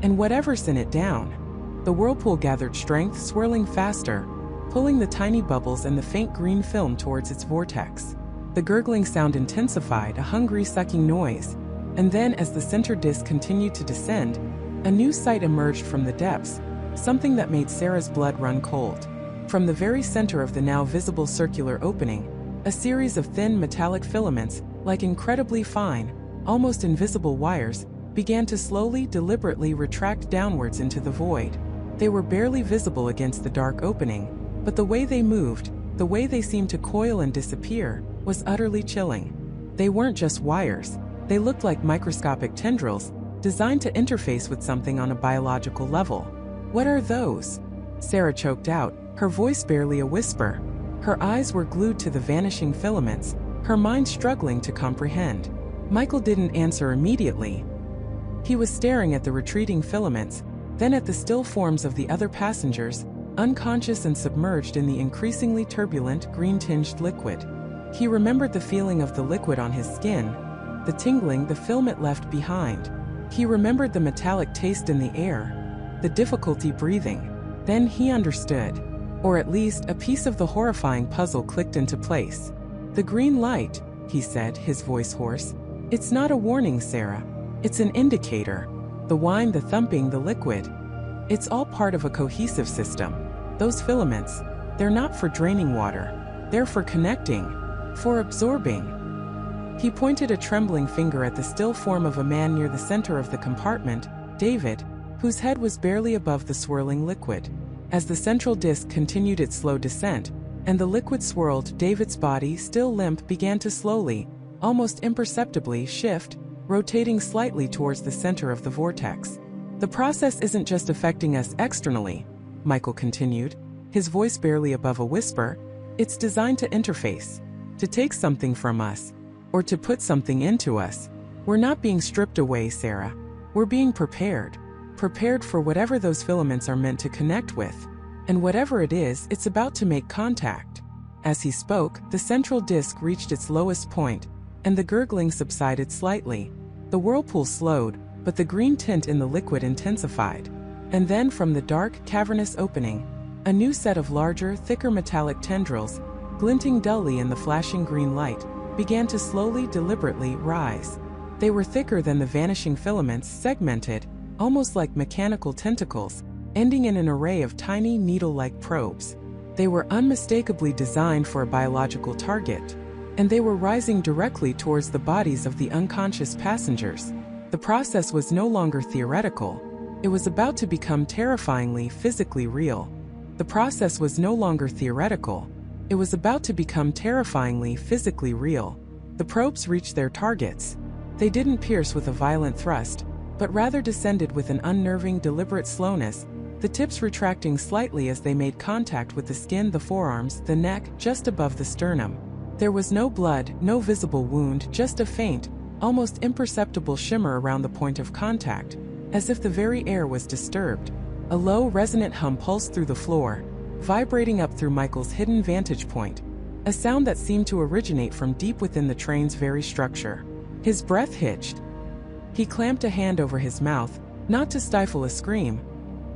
and whatever's in it down." The whirlpool gathered strength, swirling faster, pulling the tiny bubbles and the faint green film towards its vortex. The gurgling sound intensified, a hungry sucking noise, and then as the center disc continued to descend, a new sight emerged from the depths, something that made Sarah's blood run cold. From the very center of the now visible circular opening, a series of thin metallic filaments, like incredibly fine, almost invisible wires, began to slowly, deliberately retract downwards into the void. They were barely visible against the dark opening, but the way they moved, the way they seemed to coil and disappear, was utterly chilling. They weren't just wires, they looked like microscopic tendrils, designed to interface with something on a biological level. "What are those?" Sarah choked out, her voice barely a whisper. Her eyes were glued to the vanishing filaments, her mind struggling to comprehend. Michael didn't answer immediately. He was staring at the retreating filaments, then at the still forms of the other passengers, unconscious and submerged in the increasingly turbulent, green-tinged liquid. He remembered the feeling of the liquid on his skin, the tingling the film it left behind. He remembered the metallic taste in the air, the difficulty breathing. Then he understood. Or at least, a piece of the horrifying puzzle clicked into place. "The green light," he said, his voice hoarse. "It's not a warning, Sarah. It's an indicator. The whine, the thumping, the liquid. It's all part of a cohesive system. Those filaments, they're not for draining water. They're for connecting, for absorbing." He pointed a trembling finger at the still form of a man near the center of the compartment, David, whose head was barely above the swirling liquid. As the central disc continued its slow descent, and the liquid swirled, David's body, still limp, began to slowly, almost imperceptibly, shift, rotating slightly towards the center of the vortex. "The process isn't just affecting us externally," Michael continued, his voice barely above a whisper. "It's designed to interface, to take something from us, or to put something into us. We're not being stripped away, Sarah. We're being prepared for whatever those filaments are meant to connect with. And whatever it is, it's about to make contact." As he spoke, the central disc reached its lowest point, and the gurgling subsided slightly. The whirlpool slowed, but the green tint in the liquid intensified. And then from the dark, cavernous opening, a new set of larger, thicker metallic tendrils, glinting dully in the flashing green light, began to slowly, deliberately rise. They were thicker than the vanishing filaments, segmented, almost like mechanical tentacles, ending in an array of tiny, needle-like probes. They were unmistakably designed for a biological target, and they were rising directly towards the bodies of the unconscious passengers. The process was no longer theoretical. It was about to become terrifyingly, physically real. The process was no longer theoretical. It was about to become terrifyingly, physically real. The probes reached their targets. They didn't pierce with a violent thrust, but rather descended with an unnerving, deliberate slowness, the tips retracting slightly as they made contact with the skin, the forearms, the neck, just above the sternum. There was no blood, no visible wound, just a faint, almost imperceptible shimmer around the point of contact, as if the very air was disturbed. A low, resonant hum pulsed through the floor, vibrating up through Michael's hidden vantage point, a sound that seemed to originate from deep within the train's very structure. His breath hitched. He clamped a hand over his mouth, not to stifle a scream.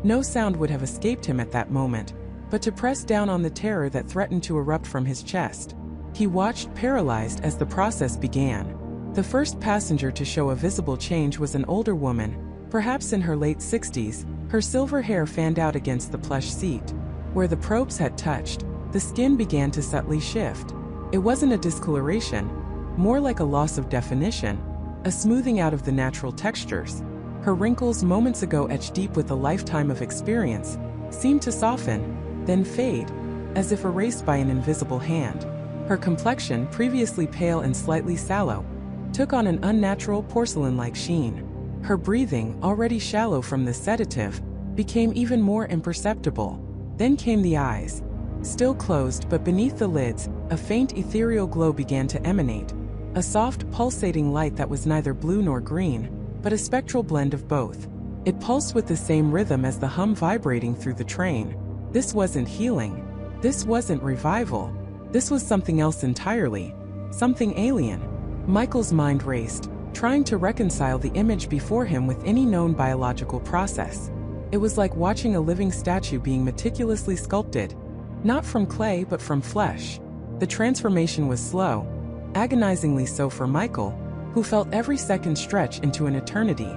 No sound would have escaped him at that moment, but to press down on the terror that threatened to erupt from his chest. He watched, paralyzed, as the process began. The first passenger to show a visible change was an older woman, perhaps in her late 60s, her silver hair fanned out against the plush seat. Where the probes had touched, the skin began to subtly shift. It wasn't a discoloration, more like a loss of definition, a smoothing out of the natural textures. Her wrinkles, moments ago etched deep with a lifetime of experience, seemed to soften, then fade, as if erased by an invisible hand. Her complexion, previously pale and slightly sallow, took on an unnatural porcelain-like sheen. Her breathing, already shallow from the sedative, became even more imperceptible. Then came the eyes. Still closed, but beneath the lids, a faint ethereal glow began to emanate, a soft, pulsating light that was neither blue nor green, but a spectral blend of both. It pulsed with the same rhythm as the hum vibrating through the train. This wasn't healing. This wasn't revival. This was something else entirely. Something alien. Michael's mind raced, trying to reconcile the image before him with any known biological process. It was like watching a living statue being meticulously sculpted, not from clay but from flesh. The transformation was slow, agonizingly so for Michael, who felt every second stretch into an eternity.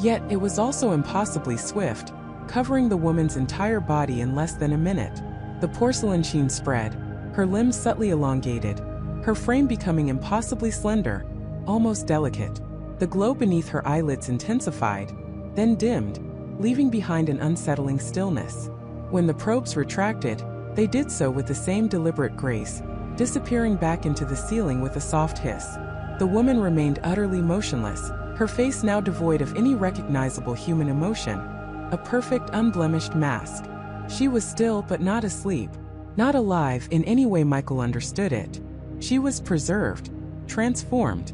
Yet it was also impossibly swift, covering the woman's entire body in less than a minute. The porcelain sheen spread, her limbs subtly elongated, her frame becoming impossibly slender, almost delicate. The glow beneath her eyelids intensified, then dimmed, leaving behind an unsettling stillness. When the probes retracted, they did so with the same deliberate grace, disappearing back into the ceiling with a soft hiss. The woman remained utterly motionless, her face now devoid of any recognizable human emotion, a perfect, unblemished mask. She was still but not asleep, not alive in any way Michael understood it. She was preserved, transformed.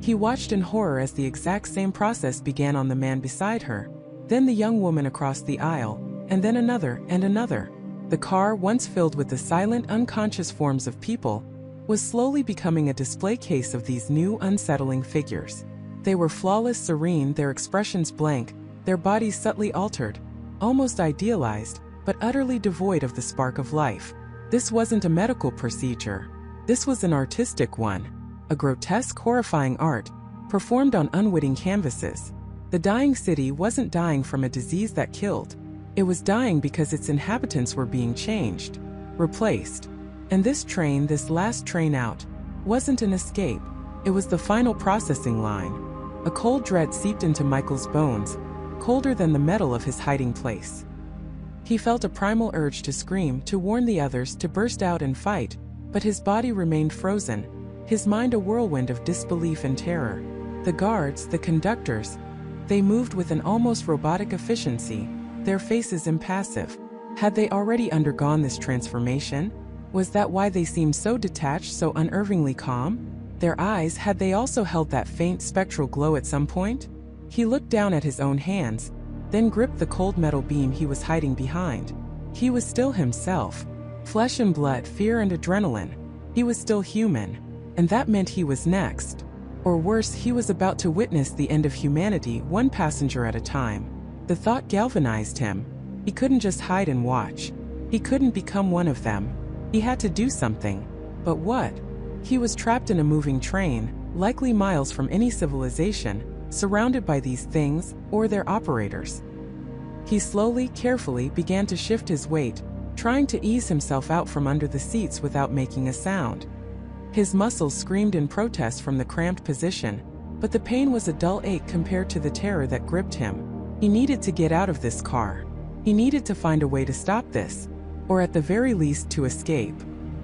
He watched in horror as the exact same process began on the man beside her, then the young woman across the aisle, and then another and another. The car, once filled with the silent, unconscious forms of people, was slowly becoming a display case of these new, unsettling figures. They were flawless, serene, their expressions blank, their bodies subtly altered, almost idealized, but utterly devoid of the spark of life. This wasn't a medical procedure. This was an artistic one, a grotesque, horrifying art, performed on unwitting canvases. The dying city wasn't dying from a disease that killed. It was dying because its inhabitants were being changed, replaced. And this train, this last train out, wasn't an escape. It was the final processing line. A cold dread seeped into Michael's bones, colder than the metal of his hiding place. He felt a primal urge to scream, to warn the others, to burst out and fight, but his body remained frozen, his mind a whirlwind of disbelief and terror. The guards, the conductors, they moved with an almost robotic efficiency, their faces impassive. Had they already undergone this transformation? Was that why they seemed so detached, so unnervingly calm? Their eyes, had they also held that faint spectral glow at some point? He looked down at his own hands, then gripped the cold metal beam he was hiding behind. He was still himself. Flesh and blood, fear and adrenaline. He was still human. And that meant he was next. Or worse, he was about to witness the end of humanity, one passenger at a time. The thought galvanized him. He couldn't just hide and watch. He couldn't become one of them. He had to do something. But what? He was trapped in a moving train, likely miles from any civilization, surrounded by these things, or their operators. He slowly, carefully began to shift his weight, trying to ease himself out from under the seats without making a sound. His muscles screamed in protest from the cramped position, but the pain was a dull ache compared to the terror that gripped him. He needed to get out of this car. He needed to find a way to stop this, or at the very least to escape.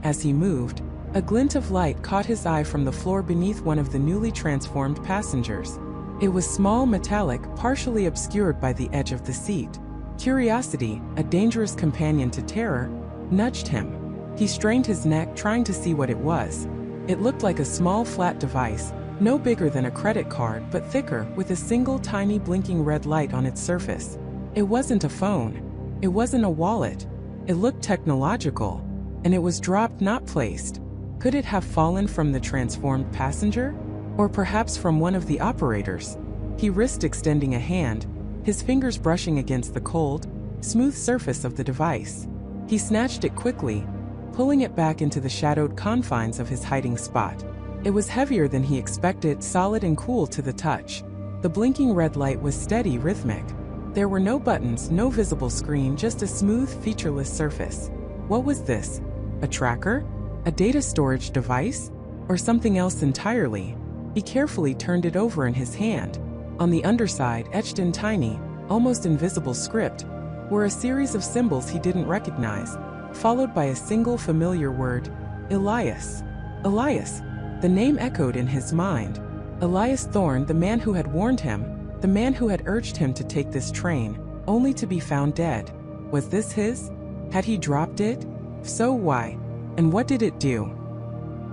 As he moved, a glint of light caught his eye from the floor beneath one of the newly transformed passengers. It was small, metallic, partially obscured by the edge of the seat. Curiosity, a dangerous companion to terror, nudged him. He strained his neck, trying to see what it was. It looked like a small, flat device, no bigger than a credit card but thicker, with a single tiny blinking red light on its surface. It wasn't a phone. It wasn't a wallet. It looked technological. And it was dropped, not placed. Could it have fallen from the transformed passenger? Or perhaps from one of the operators? He risked extending a hand, his fingers brushing against the cold, smooth surface of the device. He snatched it quickly, pulling it back into the shadowed confines of his hiding spot. It was heavier than he expected, solid and cool to the touch. The blinking red light was steady, rhythmic. There were no buttons, no visible screen, just a smooth, featureless surface. What was this? A tracker? A data storage device? Or something else entirely? He carefully turned it over in his hand. On the underside, etched in tiny, almost invisible script, were a series of symbols he didn't recognize, followed by a single familiar word: Elias. Elias. The name echoed in his mind. Elias Thorne, the man who had warned him, the man who had urged him to take this train, only to be found dead. Was this his? Had he dropped it? If so, why? And what did it do?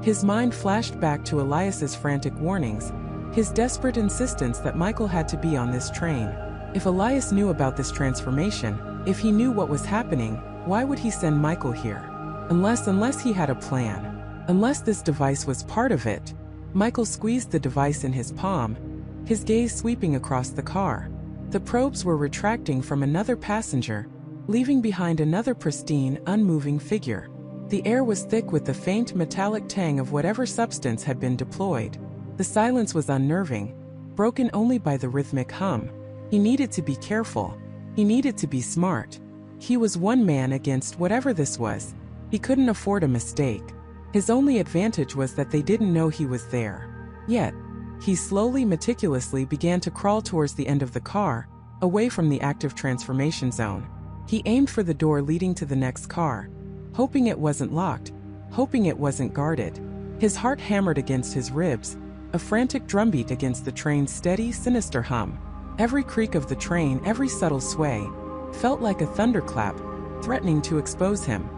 His mind flashed back to Elias's frantic warnings, his desperate insistence that Michael had to be on this train. If Elias knew about this transformation, if he knew what was happening, why would he send Michael here? Unless he had a plan. Unless this device was part of it. Michael squeezed the device in his palm, his gaze sweeping across the car. The probes were retracting from another passenger, leaving behind another pristine, unmoving figure. The air was thick with the faint metallic tang of whatever substance had been deployed. The silence was unnerving, broken only by the rhythmic hum. He needed to be careful. He needed to be smart. He was one man against whatever this was. He couldn't afford a mistake. His only advantage was that they didn't know he was there. Yet, he slowly, meticulously began to crawl towards the end of the car, away from the active transformation zone. He aimed for the door leading to the next car, hoping it wasn't locked, hoping it wasn't guarded. His heart hammered against his ribs, a frantic drumbeat against the train's steady, sinister hum. Every creak of the train, every subtle sway, felt like a thunderclap, threatening to expose him.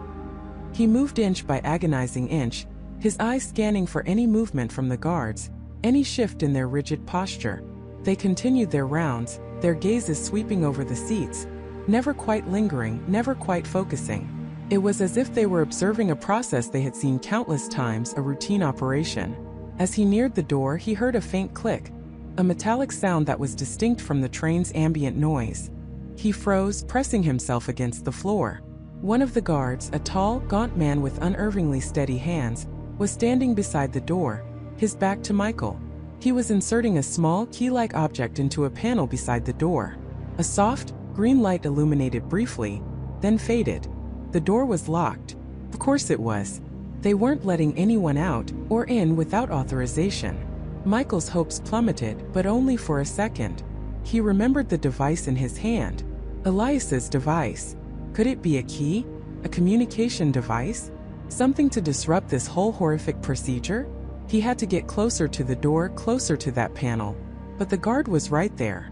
He moved inch by agonizing inch, his eyes scanning for any movement from the guards, any shift in their rigid posture. They continued their rounds, their gazes sweeping over the seats, never quite lingering, never quite focusing. It was as if they were observing a process they had seen countless times, a routine operation. As he neared the door, he heard a faint click, a metallic sound that was distinct from the train's ambient noise. He froze, pressing himself against the floor. One of the guards, a tall, gaunt man with unerringly steady hands, was standing beside the door, his back to Michael. He was inserting a small, key-like object into a panel beside the door. A soft, green light illuminated briefly, then faded. The door was locked. Of course it was. They weren't letting anyone out or in without authorization. Michael's hopes plummeted, but only for a second. He remembered the device in his hand. Elias's device. Could it be a key? A communication device? Something to disrupt this whole horrific procedure? He had to get closer to the door, closer to that panel. But the guard was right there.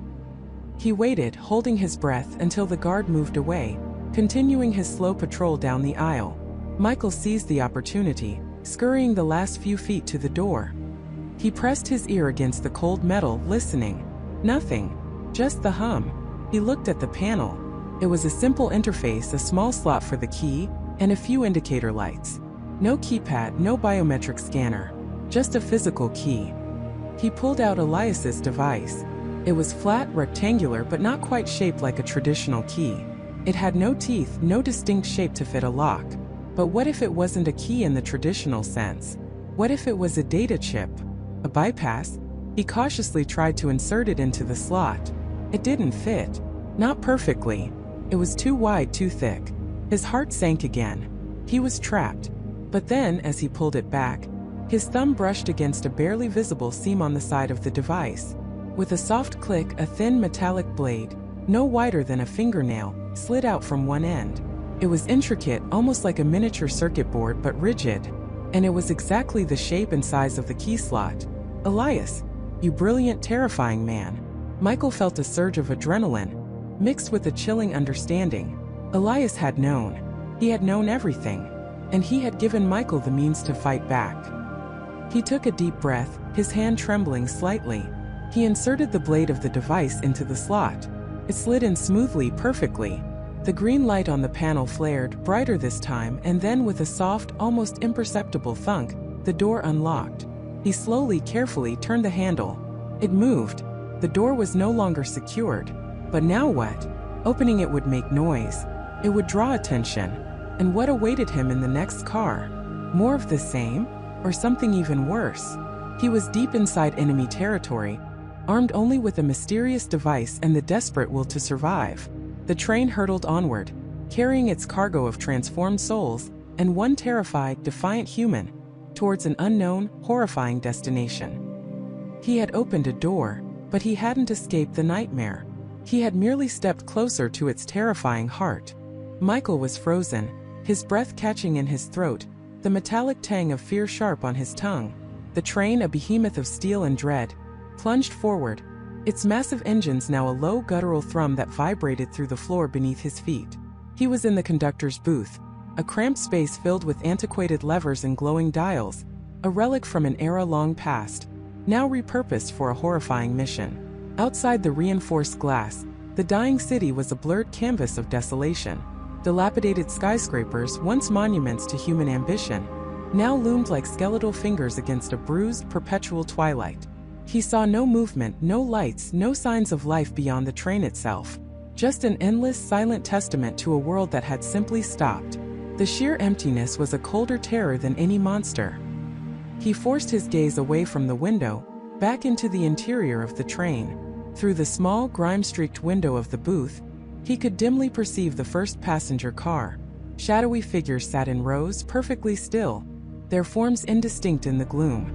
He waited, holding his breath, until the guard moved away, continuing his slow patrol down the aisle. Michael seized the opportunity, scurrying the last few feet to the door. He pressed his ear against the cold metal, listening. Nothing. Just the hum. He looked at the panel. It was a simple interface, a small slot for the key, and a few indicator lights. No keypad, no biometric scanner. Just a physical key. He pulled out Elias's device. It was flat, rectangular, but not quite shaped like a traditional key. It had no teeth, no distinct shape to fit a lock. But what if it wasn't a key in the traditional sense? What if it was a data chip? A bypass? He cautiously tried to insert it into the slot. It didn't fit. Not perfectly. It was too wide, too thick. His heart sank again. He was trapped. But then, as he pulled it back, his thumb brushed against a barely visible seam on the side of the device. With a soft click, a thin metallic blade, no wider than a fingernail, slid out from one end. It was intricate, almost like a miniature circuit board, but rigid. And it was exactly the shape and size of the key slot. Elias, you brilliant, terrifying man. Michael felt a surge of adrenaline, mixed with a chilling understanding. Elias had known. He had known everything. And he had given Michael the means to fight back. He took a deep breath, his hand trembling slightly. He inserted the blade of the device into the slot. It slid in smoothly, perfectly. The green light on the panel flared, brighter this time, and then with a soft, almost imperceptible thunk, the door unlocked. He slowly, carefully turned the handle. It moved. The door was no longer secured. But now what? Opening it would make noise. It would draw attention. And what awaited him in the next car? More of the same? Or something even worse? He was deep inside enemy territory, armed only with a mysterious device and the desperate will to survive. The train hurtled onward, carrying its cargo of transformed souls, and one terrified, defiant human, towards an unknown, horrifying destination. He had opened a door, but he hadn't escaped the nightmare. He had merely stepped closer to its terrifying heart. Michael was frozen, his breath catching in his throat, the metallic tang of fear sharp on his tongue. The train, a behemoth of steel and dread, plunged forward, its massive engines now a low guttural thrum that vibrated through the floor beneath his feet. He was in the conductor's booth, a cramped space filled with antiquated levers and glowing dials, a relic from an era long past, now repurposed for a horrifying mission. Outside the reinforced glass, the dying city was a blurred canvas of desolation. Dilapidated skyscrapers, once monuments to human ambition, now loomed like skeletal fingers against a bruised, perpetual twilight. He saw no movement, no lights, no signs of life beyond the train itself. Just an endless, silent testament to a world that had simply stopped. The sheer emptiness was a colder terror than any monster. He forced his gaze away from the window, back into the interior of the train. Through the small, grime-streaked window of the booth, he could dimly perceive the first passenger car. Shadowy figures sat in rows, perfectly still, their forms indistinct in the gloom.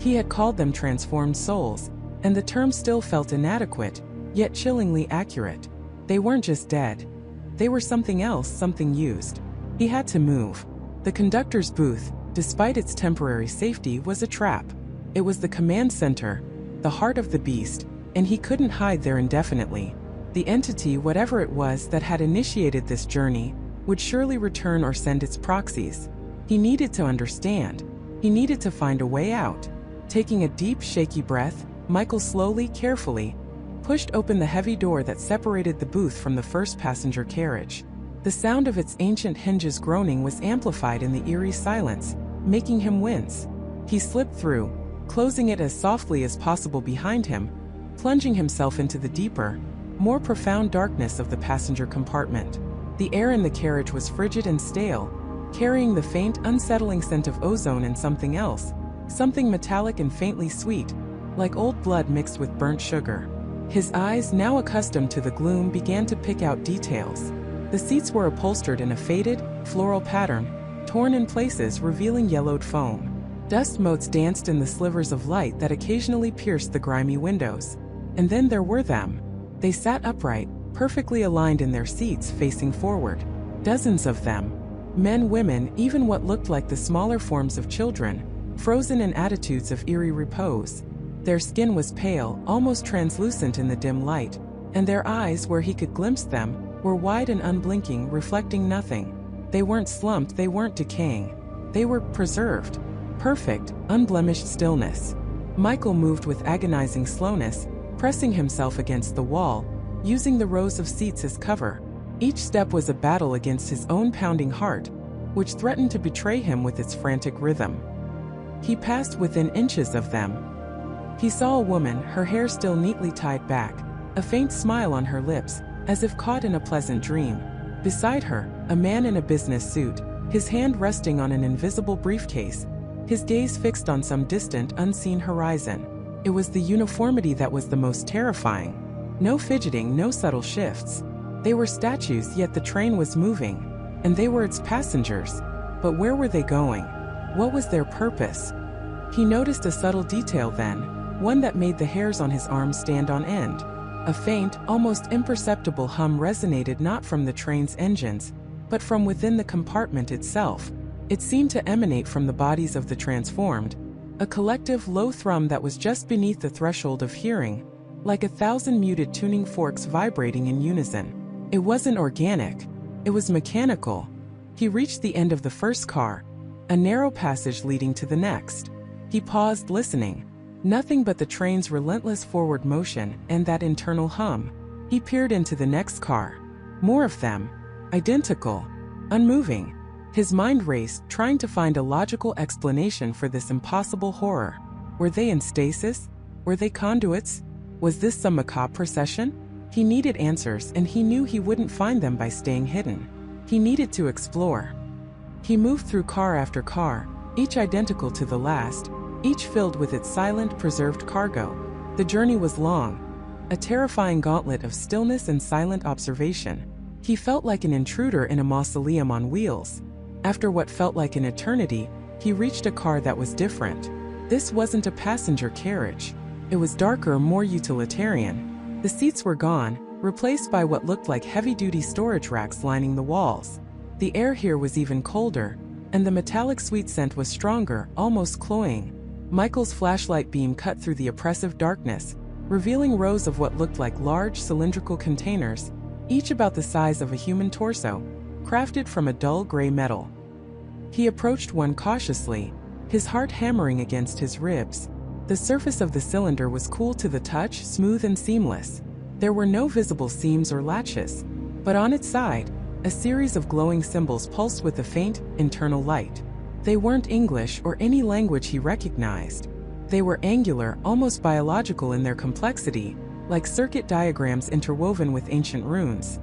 He had called them transformed souls, and the term still felt inadequate, yet chillingly accurate. They weren't just dead. They were something else, something used. He had to move. The conductor's booth, despite its temporary safety, was a trap. It was the command center, the heart of the beast, and he couldn't hide there indefinitely. The entity, whatever it was that had initiated this journey, would surely return or send its proxies. He needed to understand. He needed to find a way out. Taking a deep, shaky breath, Michael slowly, carefully, pushed open the heavy door that separated the booth from the first passenger carriage. The sound of its ancient hinges groaning was amplified in the eerie silence, making him wince. He slipped through, closing it as softly as possible behind him, plunging himself into the deeper, more profound darkness of the passenger compartment. The air in the carriage was frigid and stale, carrying the faint, unsettling scent of ozone and something else, something metallic and faintly sweet, like old blood mixed with burnt sugar. His eyes, now accustomed to the gloom, began to pick out details. The seats were upholstered in a faded, floral pattern, torn in places, revealing yellowed foam. Dust motes danced in the slivers of light that occasionally pierced the grimy windows. And then there were them. They sat upright, perfectly aligned in their seats, facing forward. Dozens of them. Men, women, even what looked like the smaller forms of children, frozen in attitudes of eerie repose. Their skin was pale, almost translucent in the dim light, and their eyes, where he could glimpse them, were wide and unblinking, reflecting nothing. They weren't slumped, they weren't decaying. They were preserved. Perfect, unblemished stillness. Michael moved with agonizing slowness, pressing himself against the wall, using the rows of seats as cover. Each step was a battle against his own pounding heart, which threatened to betray him with its frantic rhythm. He passed within inches of them. He saw a woman, her hair still neatly tied back, a faint smile on her lips, as if caught in a pleasant dream. Beside her, a man in a business suit, his hand resting on an invisible briefcase, his gaze fixed on some distant, unseen horizon. It was the uniformity that was the most terrifying. No fidgeting, no subtle shifts. They were statues, yet the train was moving, and they were its passengers. But where were they going? What was their purpose? He noticed a subtle detail then, one that made the hairs on his arms stand on end. A faint, almost imperceptible hum resonated not from the train's engines, but from within the compartment itself. It seemed to emanate from the bodies of the transformed, a collective low thrum that was just beneath the threshold of hearing, like 1,000 muted tuning forks vibrating in unison. It wasn't organic, it was mechanical. He reached the end of the first car, a narrow passage leading to the next. He paused, listening. Nothing but the train's relentless forward motion and that internal hum. He peered into the next car. More of them. Identical. Unmoving. His mind raced, trying to find a logical explanation for this impossible horror. Were they in stasis? Were they conduits? Was this some macabre procession? He needed answers, and he knew he wouldn't find them by staying hidden. He needed to explore. He moved through car after car, each identical to the last, each filled with its silent, preserved cargo. The journey was long, a terrifying gauntlet of stillness and silent observation. He felt like an intruder in a mausoleum on wheels. After what felt like an eternity, he reached a car that was different. This wasn't a passenger carriage. It was darker, more utilitarian. The seats were gone, replaced by what looked like heavy-duty storage racks lining the walls. The air here was even colder, and the metallic sweet scent was stronger, almost cloying. Michael's flashlight beam cut through the oppressive darkness, revealing rows of what looked like large cylindrical containers, each about the size of a human torso, crafted from a dull gray metal. He approached one cautiously, his heart hammering against his ribs. The surface of the cylinder was cool to the touch, smooth and seamless. There were no visible seams or latches, but on its side, a series of glowing symbols pulsed with a faint, internal light. They weren't English or any language he recognized. They were angular, almost biological in their complexity, like circuit diagrams interwoven with ancient runes.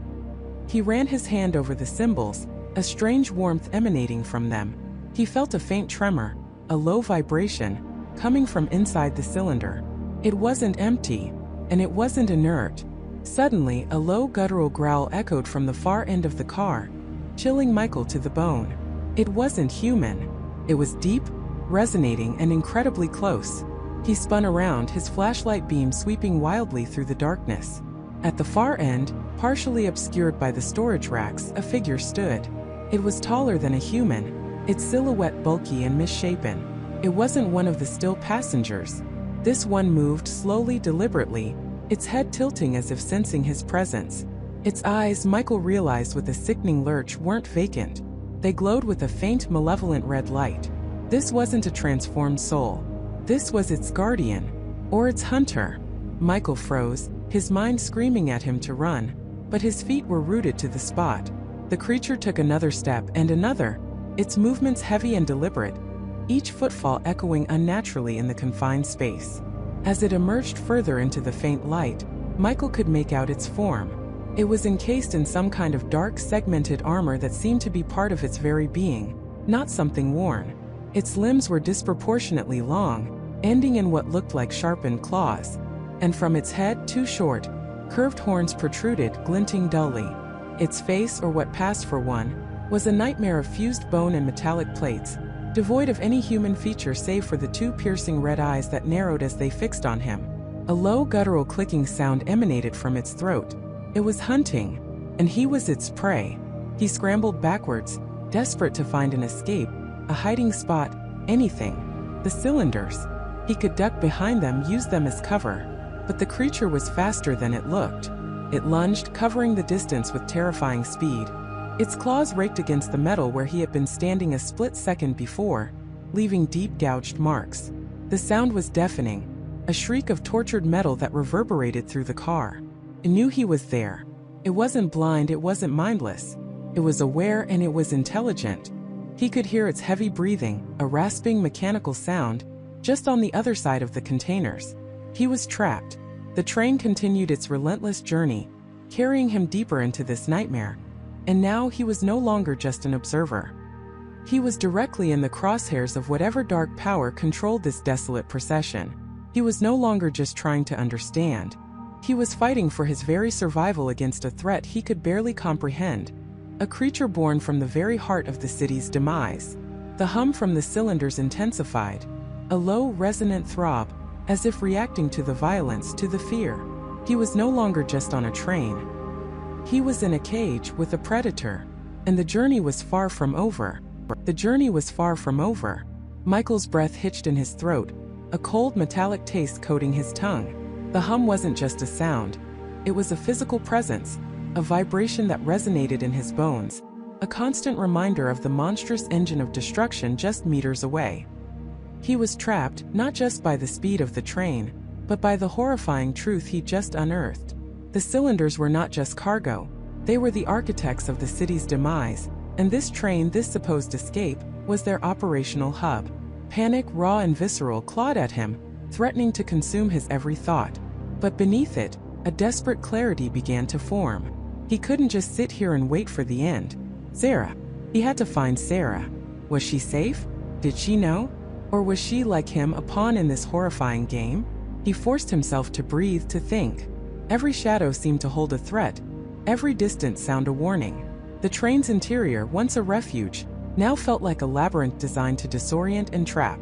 He ran his hand over the symbols, a strange warmth emanating from them. He felt a faint tremor, a low vibration, coming from inside the cylinder. It wasn't empty, and it wasn't inert. Suddenly, a low guttural growl echoed from the far end of the car, chilling Michael to the bone. It wasn't human. It was deep, resonating, and incredibly close. He spun around, his flashlight beam sweeping wildly through the darkness. At the far end, partially obscured by the storage racks, a figure stood. It was taller than a human, its silhouette bulky and misshapen. It wasn't one of the still passengers. This one moved slowly, deliberately, its head tilting as if sensing his presence. Its eyes, Michael realized with a sickening lurch, weren't vacant. They glowed with a faint, malevolent red light. This wasn't a transformed soul. This was its guardian, or its hunter. Michael froze, his mind screaming at him to run, but his feet were rooted to the spot. The creature took another step and another, its movements heavy and deliberate, each footfall echoing unnaturally in the confined space. As it emerged further into the faint light, Michael could make out its form. It was encased in some kind of dark, segmented armor that seemed to be part of its very being, not something worn. Its limbs were disproportionately long, ending in what looked like sharpened claws, and from its head, two short, curved horns protruded, glinting dully. Its face, or what passed for one, was a nightmare of fused bone and metallic plates, devoid of any human feature save for the two piercing red eyes that narrowed as they fixed on him. A low guttural clicking sound emanated from its throat. It was hunting, and he was its prey. He scrambled backwards, desperate to find an escape, a hiding spot, anything. The cylinders. He could duck behind them, use them as cover. But the creature was faster than it looked. It lunged, covering the distance with terrifying speed. Its claws raked against the metal where he had been standing a split second before, leaving deep gouged marks. The sound was deafening, a shriek of tortured metal that reverberated through the car. It knew he was there. It wasn't blind, it wasn't mindless. It was aware, and it was intelligent. He could hear its heavy breathing, a rasping mechanical sound, just on the other side of the containers. He was trapped. The train continued its relentless journey, carrying him deeper into this nightmare. And now he was no longer just an observer. He was directly in the crosshairs of whatever dark power controlled this desolate procession. He was no longer just trying to understand. He was fighting for his very survival against a threat he could barely comprehend, a creature born from the very heart of the city's demise. The hum from the cylinders intensified, a low, resonant throb, as if reacting to the violence, to the fear. He was no longer just on a train. He was in a cage with a predator. And the journey was far from over. The journey was far from over. Michael's breath hitched in his throat, a cold metallic taste coating his tongue. The hum wasn't just a sound. It was a physical presence, a vibration that resonated in his bones, a constant reminder of the monstrous engine of destruction just meters away. He was trapped, not just by the speed of the train, but by the horrifying truth he'd just unearthed. The cylinders were not just cargo. They were the architects of the city's demise, and this train, this supposed escape, was their operational hub. Panic, raw and visceral, clawed at him, threatening to consume his every thought. But beneath it, a desperate clarity began to form. He couldn't just sit here and wait for the end. Sarah. He had to find Sarah. Was she safe? Did she know? Or was she, like him, a pawn in this horrifying game? He forced himself to breathe, to think. Every shadow seemed to hold a threat. Every distant sound a warning. The train's interior, once a refuge, now felt like a labyrinth designed to disorient and trap.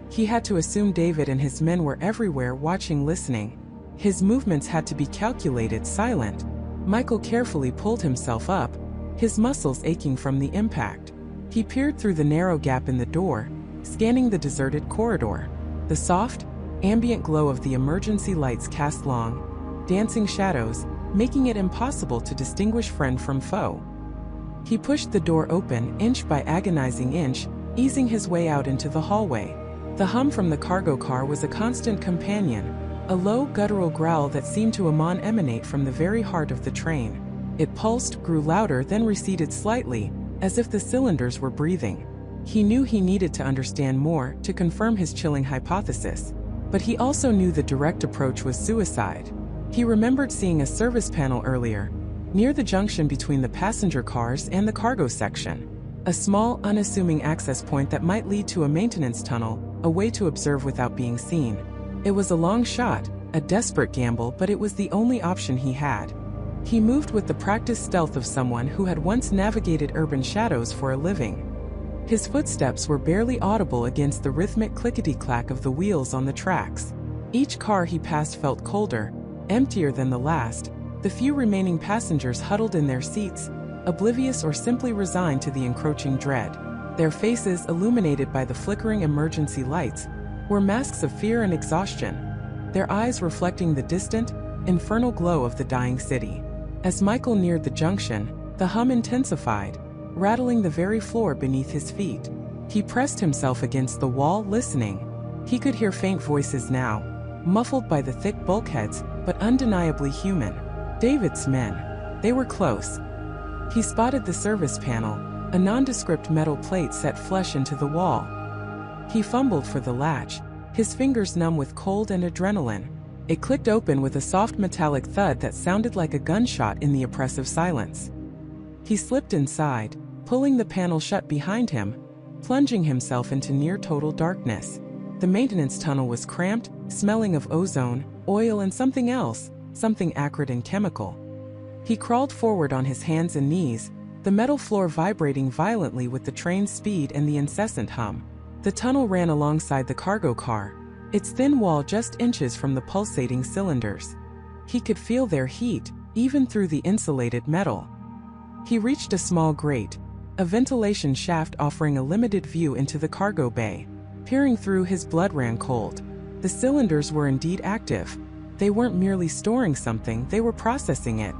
He had to assume David and his men were everywhere, watching, listening. His movements had to be calculated, silent. Michael carefully pulled himself up, his muscles aching from the impact. He peered through the narrow gap in the door, scanning the deserted corridor. The soft, ambient glow of the emergency lights cast long, dancing shadows, making it impossible to distinguish friend from foe. He pushed the door open, inch by agonizing inch, easing his way out into the hallway. The hum from the cargo car was a constant companion, a low, guttural growl that seemed to emanate from the very heart of the train. It pulsed, grew louder, then receded slightly, as if the cylinders were breathing. He knew he needed to understand more, to confirm his chilling hypothesis. But he also knew the direct approach was suicide. He remembered seeing a service panel earlier, near the junction between the passenger cars and the cargo section. A small, unassuming access point that might lead to a maintenance tunnel, a way to observe without being seen. It was a long shot, a desperate gamble, but it was the only option he had. He moved with the practiced stealth of someone who had once navigated urban shadows for a living. His footsteps were barely audible against the rhythmic clickety-clack of the wheels on the tracks. Each car he passed felt colder, emptier than the last, the few remaining passengers huddled in their seats, oblivious or simply resigned to the encroaching dread. Their faces, illuminated by the flickering emergency lights, were masks of fear and exhaustion, their eyes reflecting the distant, infernal glow of the dying city. As Michael neared the junction, the hum intensified, rattling the very floor beneath his feet. He pressed himself against the wall, listening. He could hear faint voices now, muffled by the thick bulkheads, but undeniably human. David's men. They were close. He spotted the service panel, a nondescript metal plate set flush into the wall. He fumbled for the latch, his fingers numb with cold and adrenaline. It clicked open with a soft metallic thud that sounded like a gunshot in the oppressive silence. He slipped inside, pulling the panel shut behind him, plunging himself into near-total darkness. The maintenance tunnel was cramped, smelling of ozone, oil and something else, something acrid and chemical. He crawled forward on his hands and knees, the metal floor vibrating violently with the train's speed and the incessant hum. The tunnel ran alongside the cargo car, its thin wall just inches from the pulsating cylinders. He could feel their heat, even through the insulated metal. He reached a small grate, a ventilation shaft offering a limited view into the cargo bay. Peering through, his blood ran cold. The cylinders were indeed active. They weren't merely storing something, they were processing it.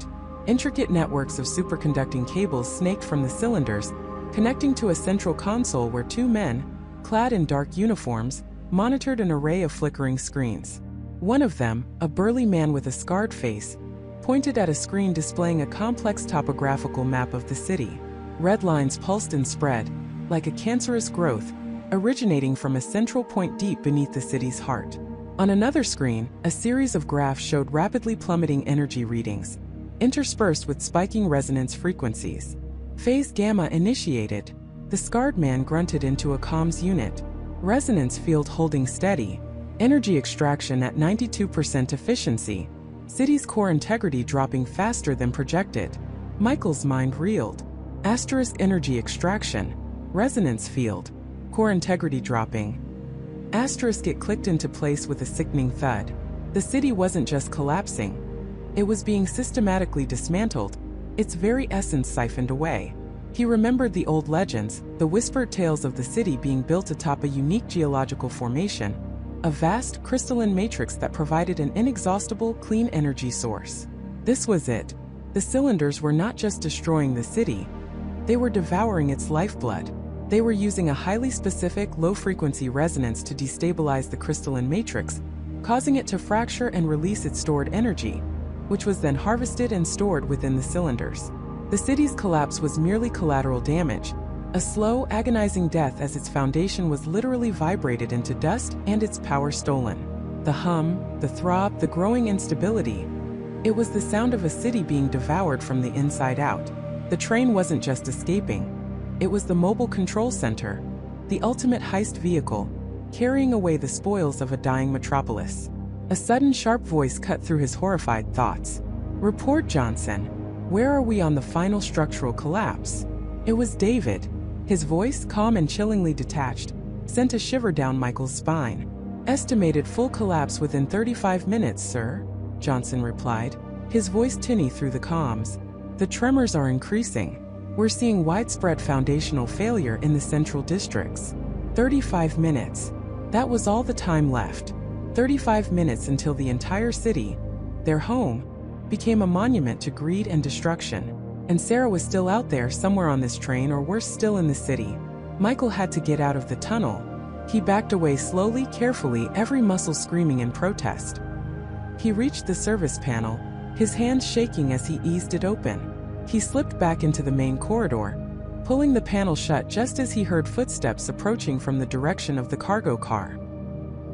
Intricate networks of superconducting cables snaked from the cylinders, connecting to a central console where two men, clad in dark uniforms, monitored an array of flickering screens. One of them, a burly man with a scarred face, pointed at a screen displaying a complex topographical map of the city. Red lines pulsed and spread, like a cancerous growth, originating from a central point deep beneath the city's heart. On another screen, a series of graphs showed rapidly plummeting energy readings, interspersed with spiking resonance frequencies. Phase gamma initiated. The scarred man grunted into a comms unit. Resonance field holding steady. Energy extraction at 92% efficiency. City's core integrity dropping faster than projected. Michael's mind reeled. Asterisk energy extraction. Resonance field. Core integrity dropping. Asterisk. It clicked into place with a sickening thud. The city wasn't just collapsing. It was being systematically dismantled, its very essence siphoned away. He He remembered the old legends, the whispered tales of the city being built atop a unique geological formation, a vast crystalline matrix that provided an inexhaustible, clean energy source. This was it. The cylinders were not just destroying the city, they were devouring its lifeblood. They were using a highly specific, low-frequency resonance to destabilize the crystalline matrix, causing it to fracture and release its stored energy, which was then harvested and stored within the cylinders. The city's collapse was merely collateral damage, a slow, agonizing death as its foundation was literally vibrated into dust and its power stolen. The hum, the throb, the growing instability. It was the sound of a city being devoured from the inside out. The train wasn't just escaping. It was the mobile control center, the ultimate heist vehicle, carrying away the spoils of a dying metropolis. A sudden sharp voice cut through his horrified thoughts. "Report, Johnson. Where are we on the final structural collapse?" It was David. His voice, calm and chillingly detached, sent a shiver down Michael's spine. "Estimated full collapse within 35 minutes, sir," Johnson replied, his voice tinny through the comms. "The tremors are increasing. We're seeing widespread foundational failure in the central districts." 35 minutes. That was all the time left. 35 minutes until the entire city, their home, became a monument to greed and destruction. And Sarah was still out there somewhere on this train, or worse still, in the city. Michael had to get out of the tunnel. He backed away slowly, carefully, every muscle screaming in protest. He reached the service panel, his hands shaking as he eased it open. He slipped back into the main corridor, pulling the panel shut just as he heard footsteps approaching from the direction of the cargo car.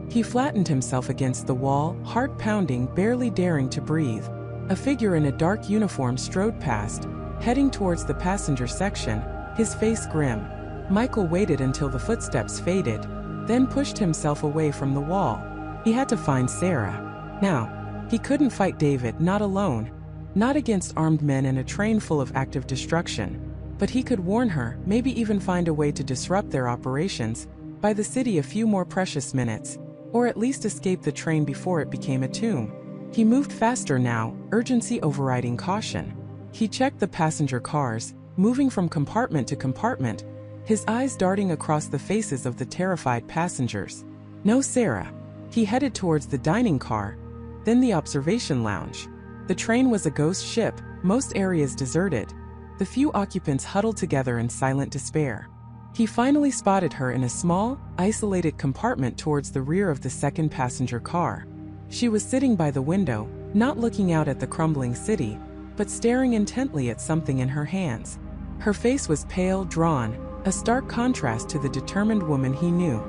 He flattened himself against the wall, heart pounding, barely daring to breathe. A figure in a dark uniform strode past, heading towards the passenger section, his face grim. Michael waited until the footsteps faded, then pushed himself away from the wall. He had to find Sarah. Now, he couldn't fight David, not alone. Not against armed men and a train full of active destruction. But he could warn her, maybe even find a way to disrupt their operations, buy the city a few more precious minutes, or at least escape the train before it became a tomb. He moved faster now, urgency overriding caution. He checked the passenger cars, moving from compartment to compartment, his eyes darting across the faces of the terrified passengers. No Sarah. He headed towards the dining car, then the observation lounge. The train was a ghost ship, most areas deserted, the few occupants huddled together in silent despair. He finally spotted her in a small, isolated compartment towards the rear of the second passenger car. She was sitting by the window, not looking out at the crumbling city, but staring intently at something in her hands. Her face was pale, drawn, a stark contrast to the determined woman he knew.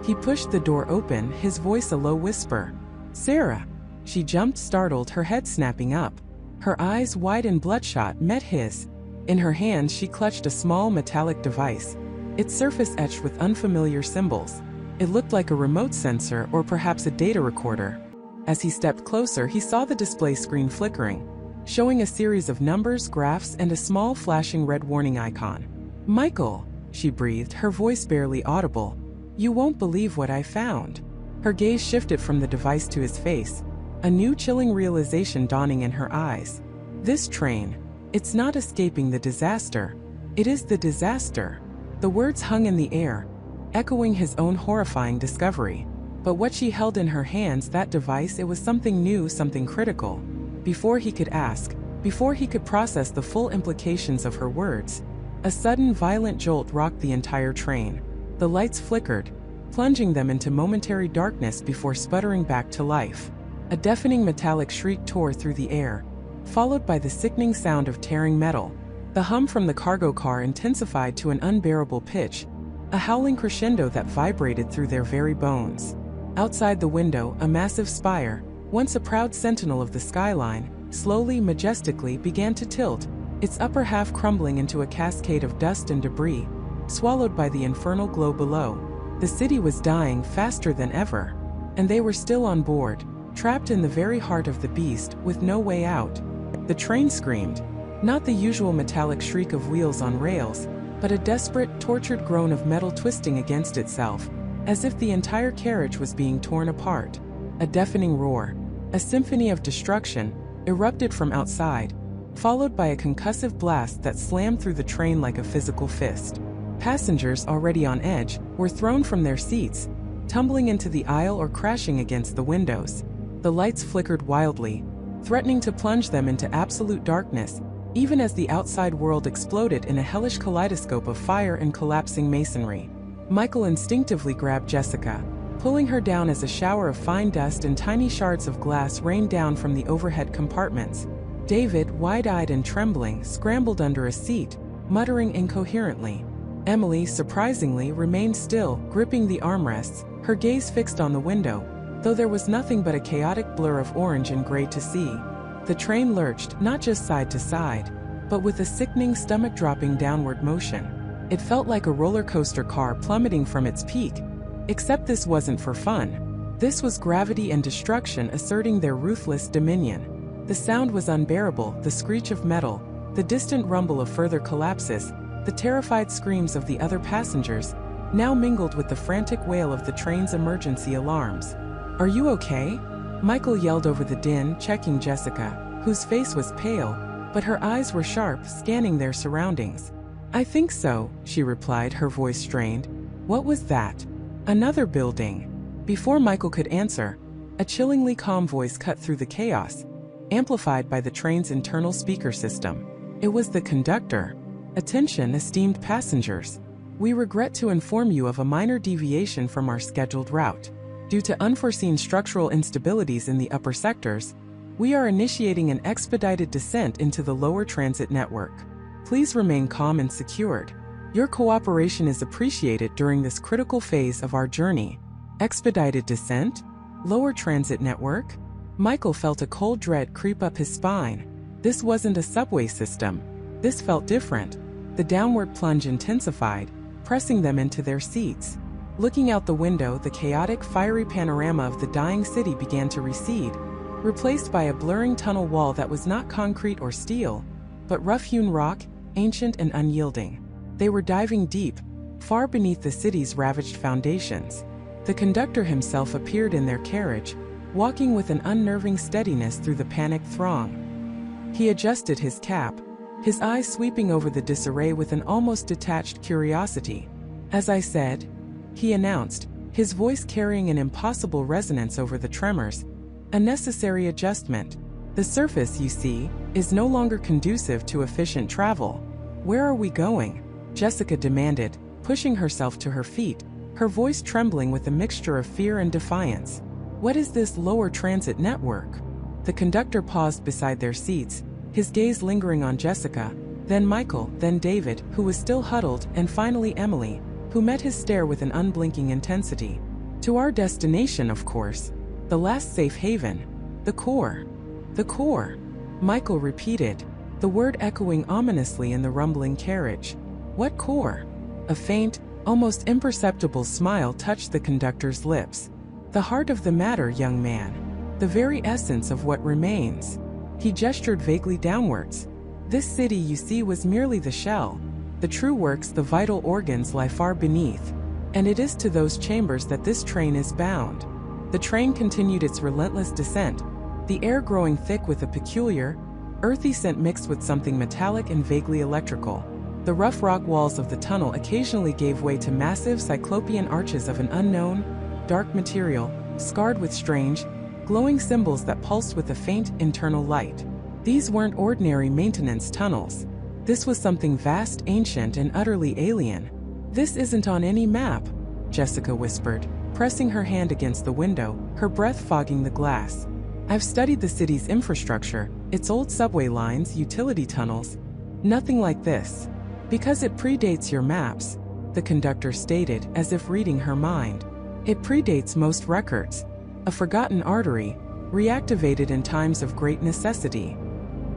He pushed the door open, his voice a low whisper. "Sarah!" She jumped, startled, her head snapping up. Her eyes, wide and bloodshot, met his. In her hand she clutched a small metallic device, its surface etched with unfamiliar symbols. It looked like a remote sensor or perhaps a data recorder. As he stepped closer, he saw the display screen flickering, showing a series of numbers, graphs, and a small flashing red warning icon. "Michael," she breathed, her voice barely audible. "You won't believe what I found." Her gaze shifted from the device to his face, a new chilling realization dawning in her eyes. This train, it's not escaping the disaster. It is the disaster. The words hung in the air, echoing his own horrifying discovery. But what she held in her hands, that device, it was something new, something critical. Before he could ask, before he could process the full implications of her words, a sudden violent jolt rocked the entire train. The lights flickered, plunging them into momentary darkness before sputtering back to life. A deafening metallic shriek tore through the air, followed by the sickening sound of tearing metal. The hum from the cargo car intensified to an unbearable pitch, a howling crescendo that vibrated through their very bones. Outside the window, a massive spire, once a proud sentinel of the skyline, slowly, majestically began to tilt, its upper half crumbling into a cascade of dust and debris, swallowed by the infernal glow below. The city was dying faster than ever, and they were still on board, trapped in the very heart of the beast, with no way out. The train screamed, not the usual metallic shriek of wheels on rails, but a desperate, tortured groan of metal twisting against itself, as if the entire carriage was being torn apart. A deafening roar, a symphony of destruction, erupted from outside, followed by a concussive blast that slammed through the train like a physical fist. Passengers, already on edge, were thrown from their seats, tumbling into the aisle or crashing against the windows. The lights flickered wildly, threatening to plunge them into absolute darkness, even as the outside world exploded in a hellish kaleidoscope of fire and collapsing masonry. Michael instinctively grabbed Jessica, pulling her down as a shower of fine dust and tiny shards of glass rained down from the overhead compartments. David, wide-eyed and trembling, scrambled under a seat, muttering incoherently. Emily, surprisingly, remained still, gripping the armrests, her gaze fixed on the window, though there was nothing but a chaotic blur of orange and gray to see. The train lurched, not just side to side, but with a sickening stomach-dropping downward motion. It felt like a roller coaster car plummeting from its peak. Except this wasn't for fun. This was gravity and destruction asserting their ruthless dominion. The sound was unbearable, the screech of metal, the distant rumble of further collapses, the terrified screams of the other passengers, now mingled with the frantic wail of the train's emergency alarms. "Are you okay?" Michael yelled over the din, checking Jessica, whose face was pale, but her eyes were sharp, scanning their surroundings. "I think so," she replied, her voice strained. "What was that?" "Another building." Before Michael could answer, a chillingly calm voice cut through the chaos, amplified by the train's internal speaker system. It was the conductor. "Attention, esteemed passengers. We regret to inform you of a minor deviation from our scheduled route. Due to unforeseen structural instabilities in the upper sectors, we are initiating an expedited descent into the lower transit network. Please remain calm and secured. Your cooperation is appreciated during this critical phase of our journey." Expedited descent? Lower transit network? Michael felt a cold dread creep up his spine. This wasn't a subway system. This felt different. The downward plunge intensified, pressing them into their seats. Looking out the window, the chaotic, fiery panorama of the dying city began to recede, replaced by a blurring tunnel wall that was not concrete or steel, but rough-hewn rock, ancient and unyielding. They were diving deep, far beneath the city's ravaged foundations. The conductor himself appeared in their carriage, walking with an unnerving steadiness through the panicked throng. He adjusted his cap, his eyes sweeping over the disarray with an almost detached curiosity. "As I said," he announced, his voice carrying an impossible resonance over the tremors, "a necessary adjustment. The surface, you see, is no longer conducive to efficient travel." "Where are we going?" Jessica demanded, pushing herself to her feet, her voice trembling with a mixture of fear and defiance. "What is this lower transit network?" The conductor paused beside their seats, his gaze lingering on Jessica, then Michael, then David, who was still huddled, and finally Emily, who met his stare with an unblinking intensity. "To our destination, of course. The last safe haven. The core." "The core," Michael repeated, the word echoing ominously in the rumbling carriage. "What core?" A faint, almost imperceptible smile touched the conductor's lips. "The heart of the matter, young man. The very essence of what remains." He gestured vaguely downwards. "This city you see was merely the shell. The true works, the vital organs, lie far beneath. And it is to those chambers that this train is bound." The train continued its relentless descent, the air growing thick with a peculiar, earthy scent mixed with something metallic and vaguely electrical. The rough rock walls of the tunnel occasionally gave way to massive cyclopean arches of an unknown, dark material, scarred with strange, glowing symbols that pulsed with a faint, internal light. These weren't ordinary maintenance tunnels. This was something vast, ancient, and utterly alien. "This isn't on any map," Jessica whispered, pressing her hand against the window, her breath fogging the glass. "I've studied the city's infrastructure, its old subway lines, utility tunnels. Nothing like this." "Because it predates your maps," the conductor stated, as if reading her mind. "It predates most records. A forgotten artery, reactivated in times of great necessity."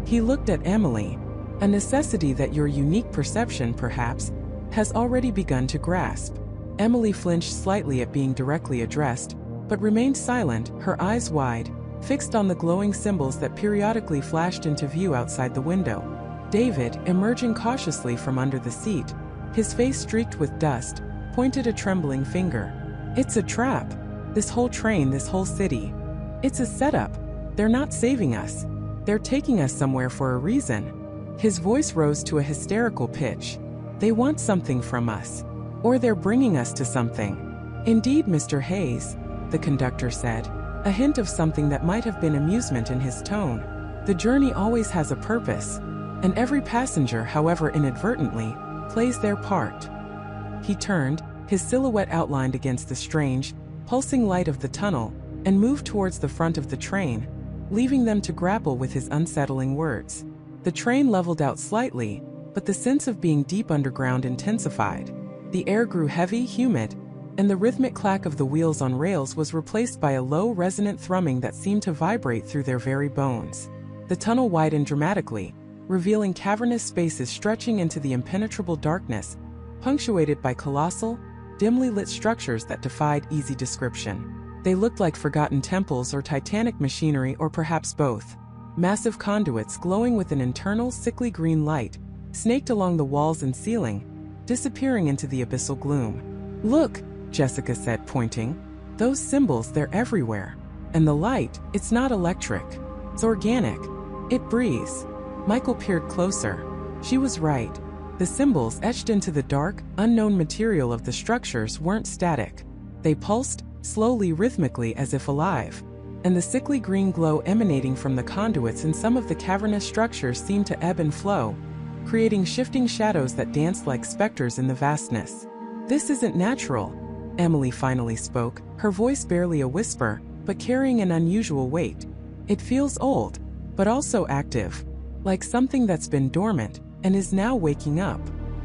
He looked at Emily. "A necessity that your unique perception, perhaps, has already begun to grasp." Emily flinched slightly at being directly addressed, but remained silent, her eyes wide, fixed on the glowing symbols that periodically flashed into view outside the window. David, emerging cautiously from under the seat, his face streaked with dust, pointed a trembling finger. "It's a trap. This whole train, this whole city. It's a setup. They're not saving us." They're taking us somewhere for a reason." His voice rose to a hysterical pitch. "They want something from us. Or they're bringing us to something." "Indeed, Mr. Hayes," the conductor said, a hint of something that might have been amusement in his tone. "The journey always has a purpose, and every passenger, however inadvertently, plays their part." He turned, his silhouette outlined against the strange, pulsing light of the tunnel, and moved towards the front of the train, leaving them to grapple with his unsettling words. The train leveled out slightly, but the sense of being deep underground intensified. The air grew heavy, humid, and the rhythmic clack of the wheels on rails was replaced by a low, resonant thrumming that seemed to vibrate through their very bones. The tunnel widened dramatically, revealing cavernous spaces stretching into the impenetrable darkness, punctuated by colossal, dimly lit structures that defied easy description. They looked like forgotten temples or titanic machinery, or perhaps both. Massive conduits glowing with an internal, sickly green light snaked along the walls and ceiling, disappearing into the abyssal gloom. "Look," Jessica said, pointing. "Those symbols, they're everywhere. And the light, it's not electric. It's organic. It breathes." Michael peered closer. She was right. The symbols etched into the dark, unknown material of the structures weren't static. They pulsed, slowly, rhythmically, as if alive. And the sickly green glow emanating from the conduits in some of the cavernous structures seemed to ebb and flow, creating shifting shadows that danced like specters in the vastness. "This isn't natural," Emily finally spoke, her voice barely a whisper, but carrying an unusual weight. "It feels old, but also active, like something that's been dormant and is now waking up."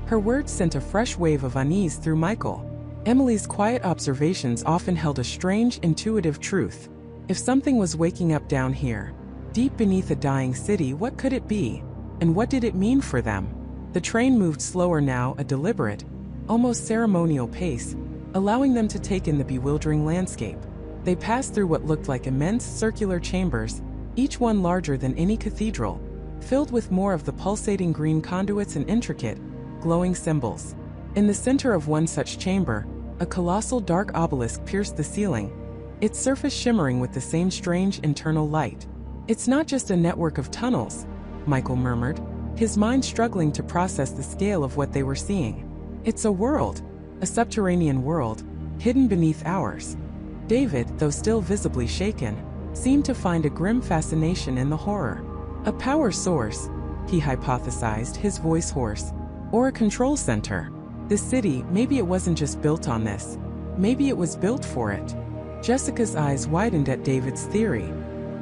Her words sent a fresh wave of unease through Michael. Emily's quiet observations often held a strange, intuitive truth. If something was waking up down here, deep beneath a dying city, what could it be? And what did it mean for them? The train moved slower now, a deliberate, almost ceremonial pace, allowing them to take in the bewildering landscape. They passed through what looked like immense circular chambers, each one larger than any cathedral, filled with more of the pulsating green conduits and intricate, glowing symbols. In the center of one such chamber, a colossal dark obelisk pierced the ceiling, its surface shimmering with the same strange internal light. "It's not just a network of tunnels," Michael murmured, his mind struggling to process the scale of what they were seeing. "It's a world, a subterranean world, hidden beneath ours." David, though still visibly shaken, seemed to find a grim fascination in the horror. "A power source," he hypothesized, his voice hoarse. "Or a control center. This city, maybe it wasn't just built on this. Maybe it was built for it." Jessica's eyes widened at David's theory.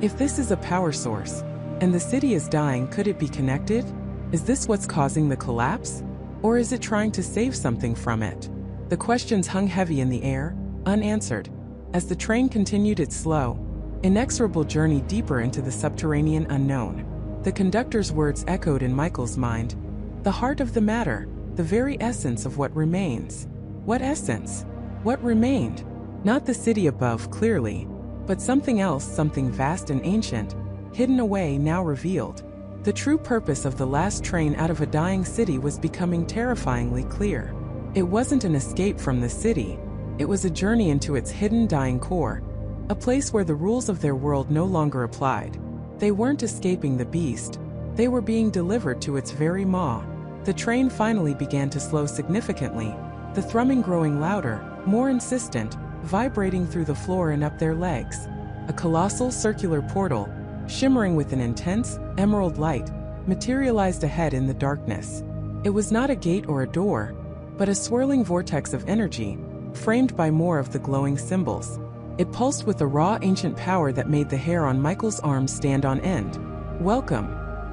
If this is a power source, and the city is dying, could it be connected? Is this what's causing the collapse? Or is it trying to save something from it? The questions hung heavy in the air, unanswered, as the train continued its slow, inexorable journey deeper into the subterranean unknown. The conductor's words echoed in Michael's mind. The heart of the matter, the very essence of what remains. What essence? What remained? Not the city above, clearly, but something else, something vast and ancient, hidden away, now revealed. The true purpose of the last train out of a dying city was becoming terrifyingly clear. It wasn't an escape from the city. It was a journey into its hidden, dying core, a place where the rules of their world no longer applied. They weren't escaping the beast. They were being delivered to its very maw. The train finally began to slow significantly, the thrumming growing louder, more insistent, vibrating through the floor and up their legs. A colossal circular portal, shimmering with an intense, emerald light, materialized ahead in the darkness. It was not a gate or a door, but a swirling vortex of energy, framed by more of the glowing symbols. It pulsed with a raw, ancient power that made the hair on Michael's arms stand on end. "Welcome,"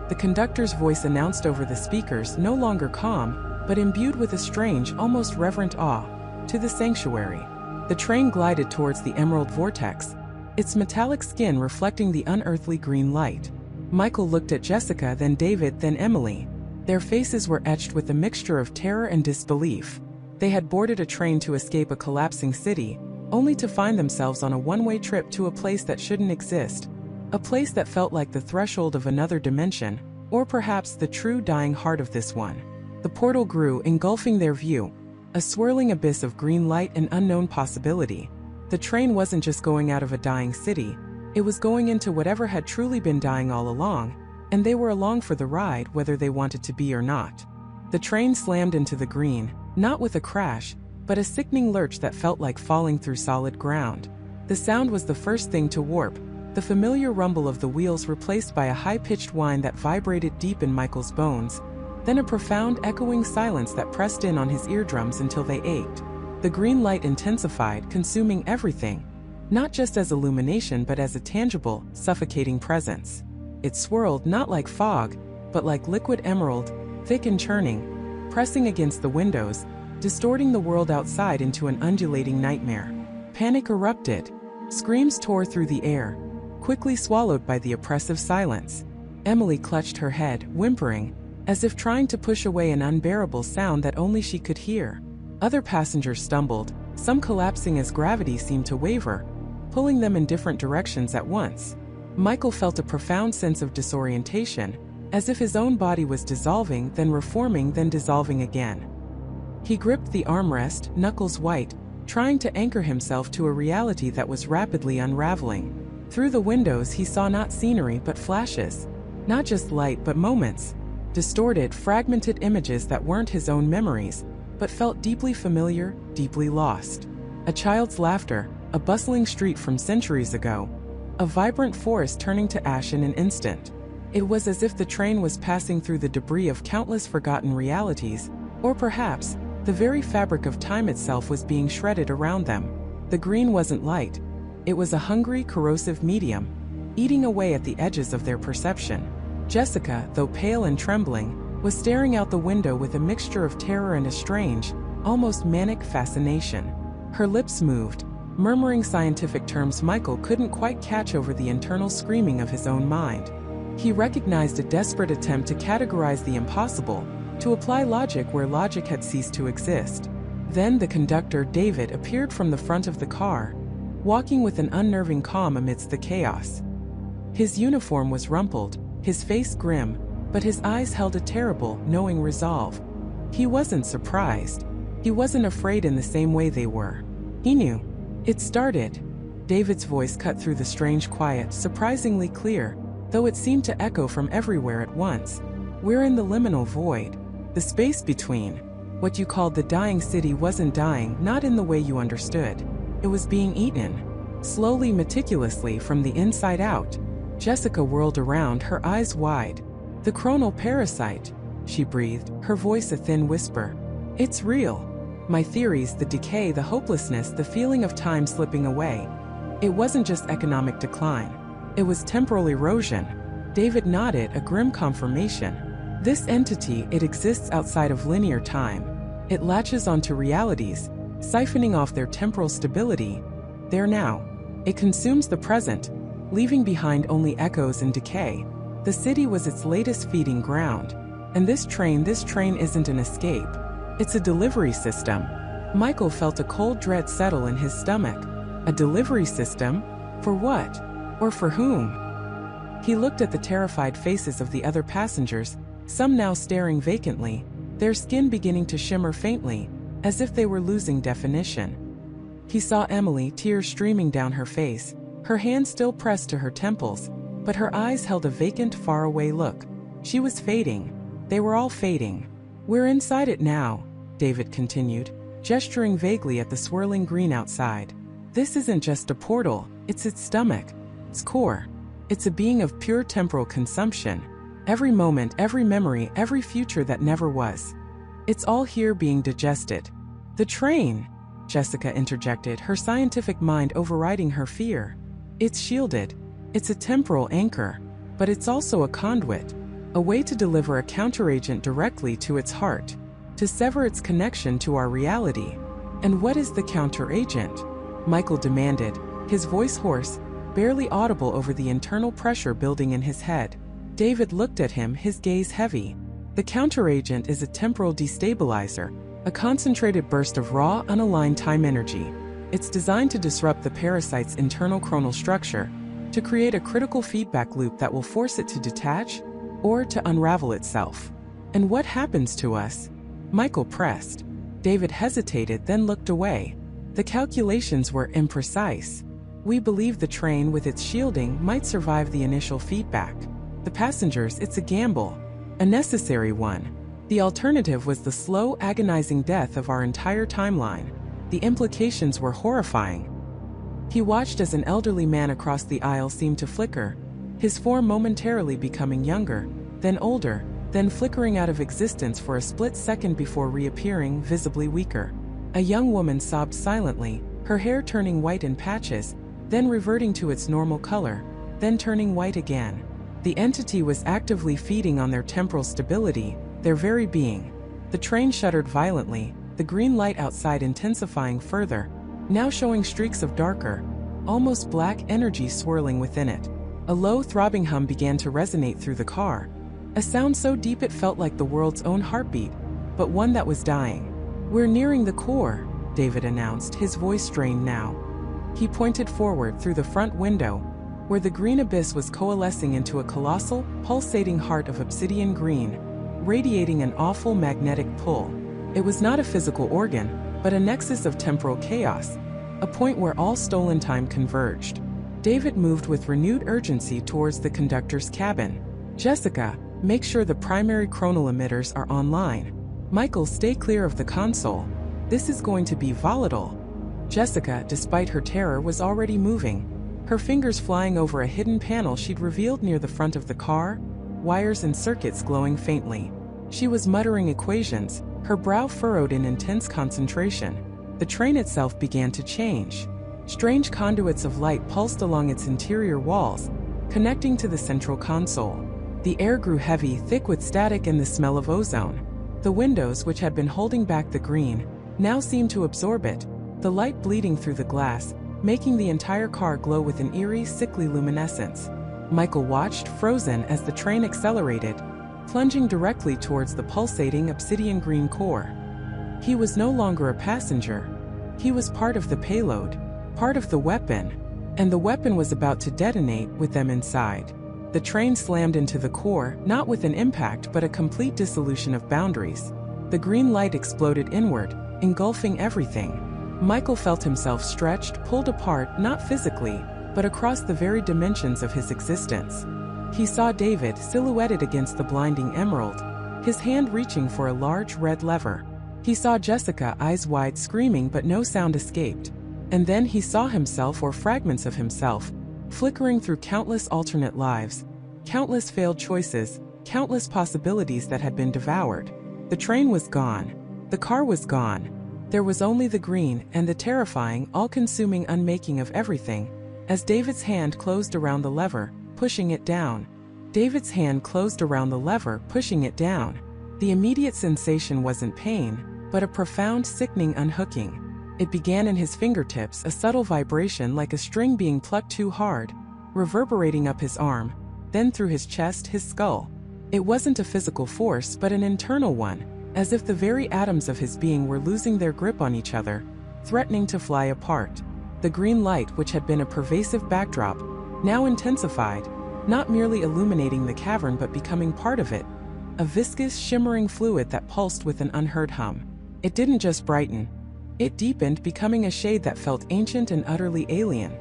the conductor's voice announced over the speakers, no longer calm, but imbued with a strange, almost reverent awe, "to the sanctuary." The train glided towards the emerald vortex, its metallic skin reflecting the unearthly green light. Michael looked at Jessica, then David, then Emily. Their faces were etched with a mixture of terror and disbelief. They had boarded a train to escape a collapsing city, only to find themselves on a one-way trip to a place that shouldn't exist. A place that felt like the threshold of another dimension, or perhaps the true dying heart of this one. The portal grew, engulfing their view, a swirling abyss of green light and unknown possibility. The train wasn't just going out of a dying city, It was going into whatever had truly been dying all along, and they were along for the ride whether they wanted to be or not. The train slammed into the green, not with a crash, but a sickening lurch that felt like falling through solid ground. The sound was the first thing to warp, the familiar rumble of the wheels replaced by a high-pitched whine that vibrated deep in Michael's bones, then a profound echoing silence that pressed in on his eardrums until they ached. The green light intensified, consuming everything, not just as illumination but as a tangible, suffocating presence. It swirled not like fog, but like liquid emerald, thick and churning, pressing against the windows, distorting the world outside into an undulating nightmare. Panic erupted. Screams tore through the air, quickly swallowed by the oppressive silence. Emily clutched her head, whimpering, as if trying to push away an unbearable sound that only she could hear. Other passengers stumbled, some collapsing as gravity seemed to waver, pulling them in different directions at once. Michael felt a profound sense of disorientation, as if his own body was dissolving, then reforming, then dissolving again. He gripped the armrest, knuckles white, trying to anchor himself to a reality that was rapidly unraveling. Through the windows he saw not scenery but flashes, not just light but moments, distorted, fragmented images that weren't his own memories, but felt deeply familiar, deeply lost. A child's laughter, a bustling street from centuries ago, a vibrant forest turning to ash in an instant. It was as if the train was passing through the debris of countless forgotten realities, or perhaps, the very fabric of time itself was being shredded around them. The green wasn't light. It was a hungry, corrosive medium, eating away at the edges of their perception. Jessica, though pale and trembling, was staring out the window with a mixture of terror and a strange, almost manic fascination. Her lips moved, murmuring scientific terms Michael couldn't quite catch over the internal screaming of his own mind. He recognized a desperate attempt to categorize the impossible, to apply logic where logic had ceased to exist. Then the conductor, David, appeared from the front of the car, walking with an unnerving calm amidst the chaos. His uniform was rumpled, his face grim, but his eyes held a terrible, knowing resolve. He wasn't surprised. He wasn't afraid in the same way they were. He knew. It started. David's voice cut through the strange quiet, surprisingly clear, though it seemed to echo from everywhere at once. We're in the liminal void. The space between. What you called the dying city wasn't dying, not in the way you understood. It was being eaten. Slowly, meticulously, from the inside out. Jessica whirled around, her eyes wide. The chronal parasite, she breathed, her voice a thin whisper. It's real. My theories, the decay, the hopelessness, the feeling of time slipping away. It wasn't just economic decline. It was temporal erosion. David nodded, a grim confirmation. This entity, it exists outside of linear time. It latches onto realities, siphoning off their temporal stability. There now. It consumes the present, leaving behind only echoes and decay. The city was its latest feeding ground. And this train isn't an escape. It's a delivery system. Michael felt a cold dread settle in his stomach. A delivery system? For what? Or for whom? He looked at the terrified faces of the other passengers, some now staring vacantly, their skin beginning to shimmer faintly, as if they were losing definition. He saw Emily, tears streaming down her face, her hand still pressed to her temples, but her eyes held a vacant, faraway look. She was fading. They were all fading. We're inside it now, David continued, gesturing vaguely at the swirling green outside. This isn't just a portal, it's its stomach, its core. It's a being of pure temporal consumption. Every moment, every memory, every future that never was. It's all here being digested. The train, Jessica interjected, her scientific mind overriding her fear. It's shielded. It's a temporal anchor, but it's also a conduit, a way to deliver a counteragent directly to its heart, to sever its connection to our reality. And what is the counteragent? Michael demanded, his voice hoarse, barely audible over the internal pressure building in his head. David looked at him, his gaze heavy. The counteragent is a temporal destabilizer, a concentrated burst of raw, unaligned time energy. It's designed to disrupt the parasite's internal chronal structure, to create a critical feedback loop that will force it to detach or to unravel itself. And what happens to us? Michael pressed. David hesitated, then looked away. The calculations were imprecise. We believe the train with its shielding might survive the initial feedback. The passengers, it's a gamble. A necessary one. The alternative was the slow, agonizing death of our entire timeline. The implications were horrifying. He watched as an elderly man across the aisle seemed to flicker, his form momentarily becoming younger, then older, then flickering out of existence for a split second before reappearing, visibly weaker. A young woman sobbed silently, her hair turning white in patches, then reverting to its normal color, then turning white again. The entity was actively feeding on their temporal stability, their very being. The train shuddered violently, the green light outside intensifying further, now showing streaks of darker, almost black energy swirling within it. A low throbbing hum began to resonate through the car, a sound so deep it felt like the world's own heartbeat, but one that was dying. "We're nearing the core," David announced, his voice strained now. He pointed forward through the front window, where the green abyss was coalescing into a colossal, pulsating heart of obsidian green, radiating an awful magnetic pull. It was not a physical organ, but a nexus of temporal chaos, a point where all stolen time converged. David moved with renewed urgency towards the conductor's cabin. "Jessica, make sure the primary chronal emitters are online. Michael, stay clear of the console. This is going to be volatile." Jessica, despite her terror, was already moving, her fingers flying over a hidden panel she'd revealed near the front of the car, wires and circuits glowing faintly. She was muttering equations, her brow furrowed in intense concentration. The train itself began to change. Strange conduits of light pulsed along its interior walls, connecting to the central console. The air grew heavy, thick with static and the smell of ozone. The windows, which had been holding back the green, now seemed to absorb it, the light bleeding through the glass, making the entire car glow with an eerie, sickly luminescence. Michael watched, frozen, as the train accelerated, plunging directly towards the pulsating obsidian green core. He was no longer a passenger. He was part of the payload, part of the weapon, and the weapon was about to detonate with them inside. The train slammed into the core, not with an impact but a complete dissolution of boundaries. The green light exploded inward, engulfing everything. Michael felt himself stretched, pulled apart, not physically, but across the very dimensions of his existence. He saw David silhouetted against the blinding emerald, his hand reaching for a large red lever. He saw Jessica, eyes wide, screaming, but no sound escaped. And then he saw himself, or fragments of himself, flickering through countless alternate lives, countless failed choices, countless possibilities that had been devoured. The train was gone. The car was gone. There was only the green and the terrifying, all-consuming unmaking of everything, as David's hand closed around the lever, pushing it down. David's hand closed around the lever, pushing it down. The immediate sensation wasn't pain, but a profound, sickening unhooking. It began in his fingertips, a subtle vibration like a string being plucked too hard, reverberating up his arm, then through his chest, his skull. It wasn't a physical force, but an internal one, as if the very atoms of his being were losing their grip on each other, threatening to fly apart. The green light, which had been a pervasive backdrop, now intensified, not merely illuminating the cavern but becoming part of it, a viscous, shimmering fluid that pulsed with an unheard hum. It didn't just brighten. It deepened, becoming a shade that felt ancient and utterly alien.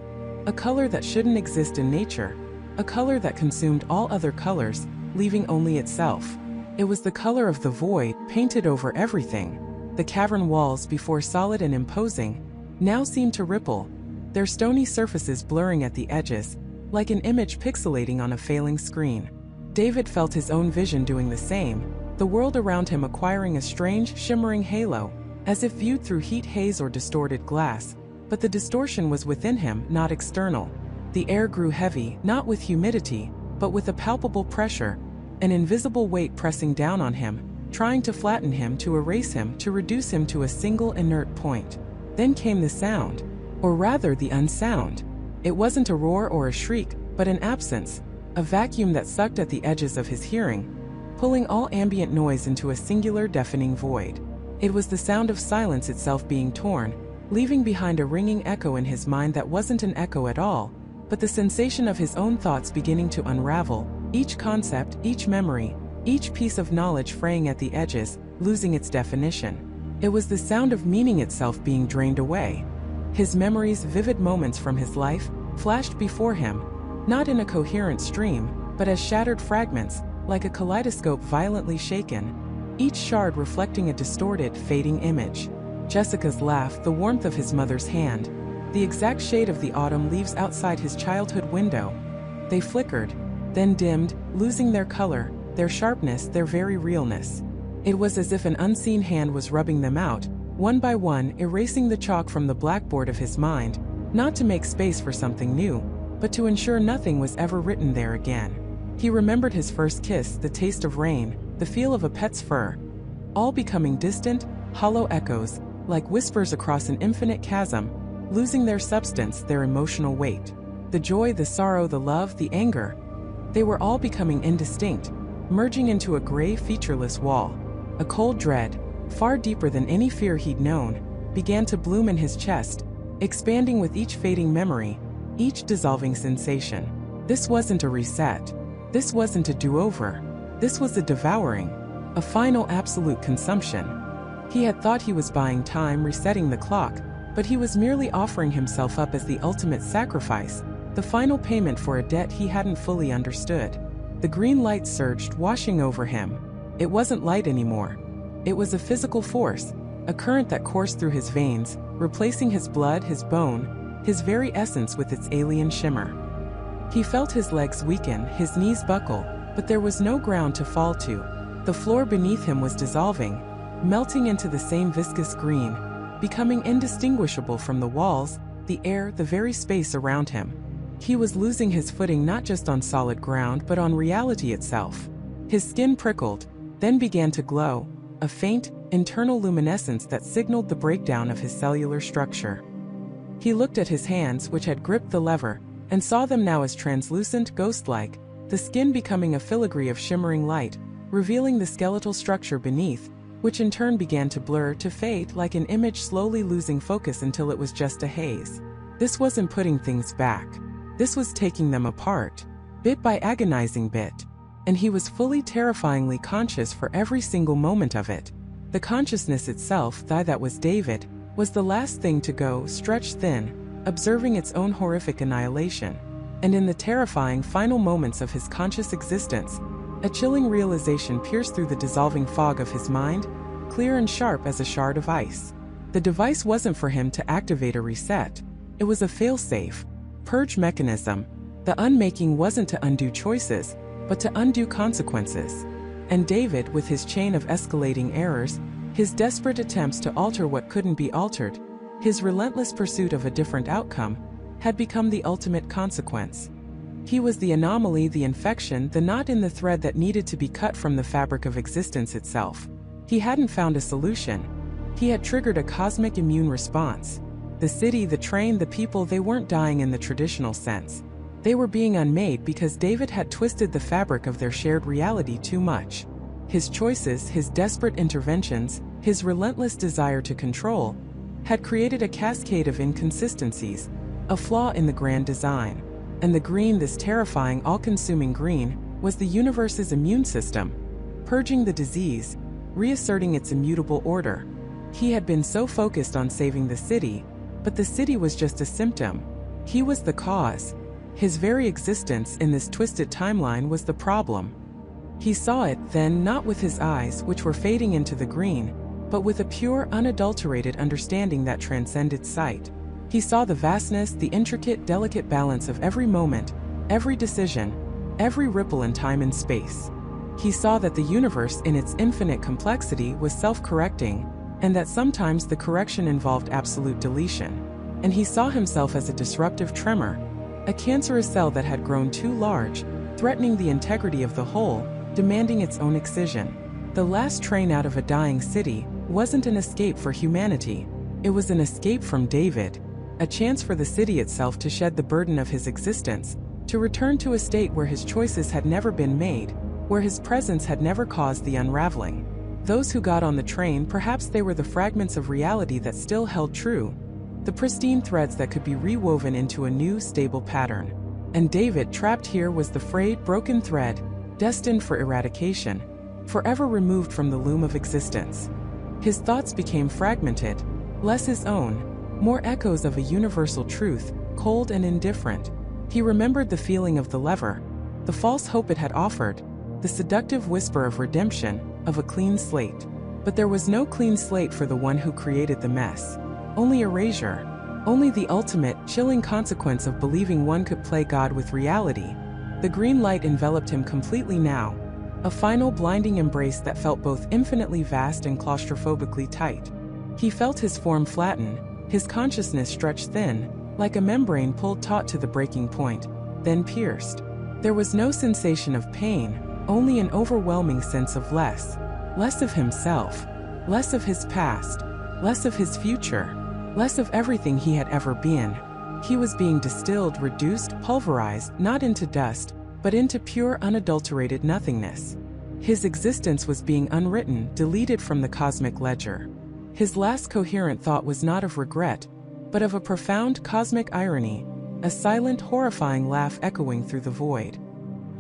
A color that shouldn't exist in nature. A color that consumed all other colors, leaving only itself. It was the color of the void, painted over everything. The cavern walls, before solid and imposing, now seemed to ripple, their stony surfaces blurring at the edges, like an image pixelating on a failing screen. David felt his own vision doing the same, the world around him acquiring a strange, shimmering halo, as if viewed through heat haze or distorted glass, but the distortion was within him, not external. The air grew heavy, not with humidity, but with a palpable pressure, an invisible weight pressing down on him, trying to flatten him, to erase him, to reduce him to a single inert point. Then came the sound, or rather the unsound. It wasn't a roar or a shriek, but an absence, a vacuum that sucked at the edges of his hearing, pulling all ambient noise into a singular deafening void. It was the sound of silence itself being torn, leaving behind a ringing echo in his mind that wasn't an echo at all, but the sensation of his own thoughts beginning to unravel, each concept, each memory, each piece of knowledge fraying at the edges, losing its definition. It was the sound of meaning itself being drained away. His memories, vivid moments from his life, flashed before him, not in a coherent stream, but as shattered fragments, like a kaleidoscope violently shaken, each shard reflecting a distorted, fading image. Jessica's laugh, the warmth of his mother's hand, the exact shade of the autumn leaves outside his childhood window. They flickered, then dimmed, losing their color, their sharpness, their very realness. It was as if an unseen hand was rubbing them out, one by one, erasing the chalk from the blackboard of his mind, not to make space for something new, but to ensure nothing was ever written there again. He remembered his first kiss, the taste of rain, the feel of a pet's fur, all becoming distant, hollow echoes, like whispers across an infinite chasm, losing their substance, their emotional weight. The joy, the sorrow, the love, the anger, they were all becoming indistinct, merging into a gray, featureless wall. A cold dread, far deeper than any fear he'd known, began to bloom in his chest, expanding with each fading memory, each dissolving sensation. This wasn't a reset. This wasn't a do-over. This was a devouring, a final absolute consumption. He had thought he was buying time, resetting the clock, but he was merely offering himself up as the ultimate sacrifice, the final payment for a debt he hadn't fully understood. The green light surged, washing over him. It wasn't light anymore. It was a physical force, a current that coursed through his veins, replacing his blood, his bone, his very essence with its alien shimmer. He felt his legs weaken, his knees buckle, but there was no ground to fall to. The floor beneath him was dissolving, melting into the same viscous green, becoming indistinguishable from the walls, the air, the very space around him. He was losing his footing not just on solid ground but on reality itself. His skin prickled, then began to glow, a faint, internal luminescence that signaled the breakdown of his cellular structure. He looked at his hands, which had gripped the lever, and saw them now as translucent, ghost-like, the skin becoming a filigree of shimmering light, revealing the skeletal structure beneath, which in turn began to blur, to fade, like an image slowly losing focus until it was just a haze. This wasn't putting things back. This was taking them apart, bit by agonizing bit. And he was fully terrifyingly conscious for every single moment of it. The consciousness itself, that was David, was the last thing to go, stretched thin, observing its own horrific annihilation. And in the terrifying final moments of his conscious existence, a chilling realization pierced through the dissolving fog of his mind, clear and sharp as a shard of ice. The device wasn't for him to activate a reset. It was a fail-safe, purge mechanism. The unmaking wasn't to undo choices, but to undo consequences. And David, with his chain of escalating errors, his desperate attempts to alter what couldn't be altered, his relentless pursuit of a different outcome, had become the ultimate consequence. He was the anomaly, the infection, the knot in the thread that needed to be cut from the fabric of existence itself. He hadn't found a solution. He had triggered a cosmic immune response. The city, the train, the people, they weren't dying in the traditional sense. They were being unmade because David had twisted the fabric of their shared reality too much. His choices, his desperate interventions, his relentless desire to control, had created a cascade of inconsistencies, a flaw in the grand design. And the green, this terrifying, all-consuming green, was the universe's immune system, purging the disease, reasserting its immutable order. He had been so focused on saving the city, but the city was just a symptom. He was the cause. His very existence in this twisted timeline was the problem. He saw it, then, not with his eyes, which were fading into the green, but with a pure, unadulterated understanding that transcended sight. He saw the vastness, the intricate, delicate balance of every moment, every decision, every ripple in time and space. He saw that the universe, in its infinite complexity, was self-correcting, and that sometimes the correction involved absolute deletion. And he saw himself as a disruptive tremor, a cancerous cell that had grown too large, threatening the integrity of the whole, demanding its own excision. The last train out of a dying city wasn't an escape for humanity. It was an escape from David, a chance for the city itself to shed the burden of his existence, to return to a state where his choices had never been made, where his presence had never caused the unraveling. Those who got on the train, perhaps they were the fragments of reality that still held true, the pristine threads that could be rewoven into a new, stable pattern. And David, trapped here, was the frayed, broken thread, destined for eradication, forever removed from the loom of existence. His thoughts became fragmented, less his own, more echoes of a universal truth, cold and indifferent. He remembered the feeling of the lever, the false hope it had offered, the seductive whisper of redemption, of a clean slate. But there was no clean slate for the one who created the mess. Only erasure. Only the ultimate, chilling consequence of believing one could play God with reality. The green light enveloped him completely now. A final blinding embrace that felt both infinitely vast and claustrophobically tight. He felt his form flatten, his consciousness stretched thin, like a membrane pulled taut to the breaking point, then pierced. There was no sensation of pain, only an overwhelming sense of less. Less of himself, less of his past, less of his future, less of everything he had ever been. He was being distilled, reduced, pulverized, not into dust, but into pure, unadulterated nothingness. His existence was being unwritten, deleted from the cosmic ledger. His last coherent thought was not of regret, but of a profound cosmic irony, a silent, horrifying laugh echoing through the void.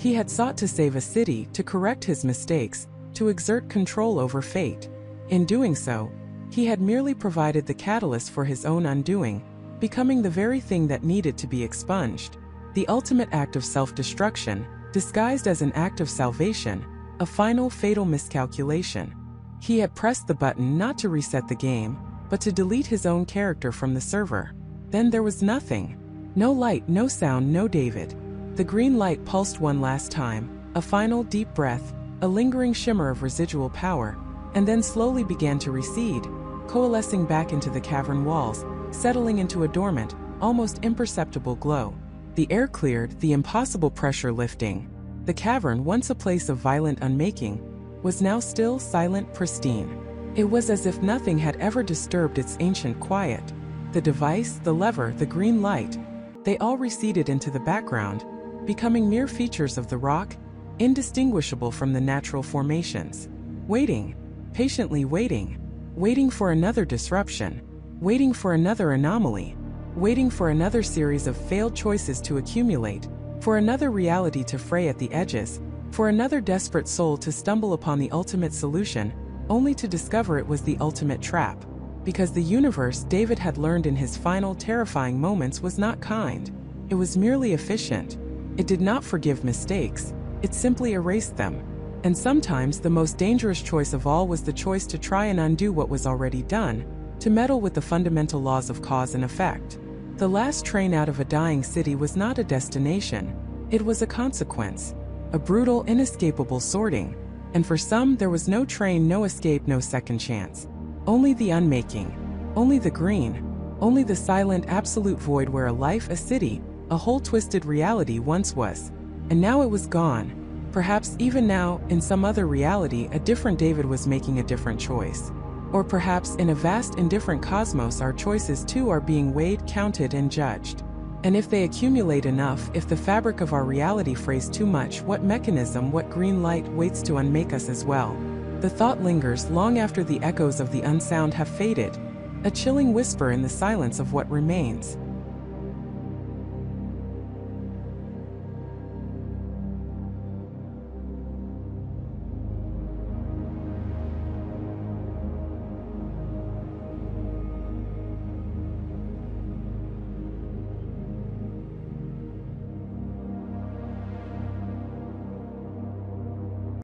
He had sought to save a city, to correct his mistakes, to exert control over fate. In doing so, he had merely provided the catalyst for his own undoing, becoming the very thing that needed to be expunged. The ultimate act of self-destruction, disguised as an act of salvation, a final fatal miscalculation. He had pressed the button not to reset the game, but to delete his own character from the server. Then there was nothing. No light, no sound, no David. The green light pulsed one last time, a final deep breath, a lingering shimmer of residual power, and then slowly began to recede, coalescing back into the cavern walls, settling into a dormant, almost imperceptible glow. The air cleared, the impossible pressure lifting. The cavern, once a place of violent unmaking, was now still, silent, pristine. It was as if nothing had ever disturbed its ancient quiet. The device, the lever, the green light, they all receded into the background, becoming mere features of the rock, indistinguishable from the natural formations. Waiting, patiently waiting, waiting for another disruption, waiting for another anomaly, waiting for another series of failed choices to accumulate, for another reality to fray at the edges, for another desperate soul to stumble upon the ultimate solution, only to discover it was the ultimate trap. Because the universe, David had learned in his final terrifying moments, was not kind. It was merely efficient. It did not forgive mistakes. It simply erased them. And sometimes the most dangerous choice of all was the choice to try and undo what was already done, to meddle with the fundamental laws of cause and effect. The last train out of a dying city was not a destination. It was a consequence. A brutal, inescapable sorting. And for some, there was no train, no escape, no second chance. Only the unmaking. Only the green. Only the silent, absolute void where a life, a city, a whole twisted reality once was. And now it was gone. Perhaps even now, in some other reality, a different David was making a different choice. Or perhaps in a vast, indifferent cosmos, our choices too are being weighed, counted, and judged. And if they accumulate enough, if the fabric of our reality frays too much, what mechanism, what green light waits to unmake us as well? The thought lingers long after the echoes of the unsound have faded, a chilling whisper in the silence of what remains.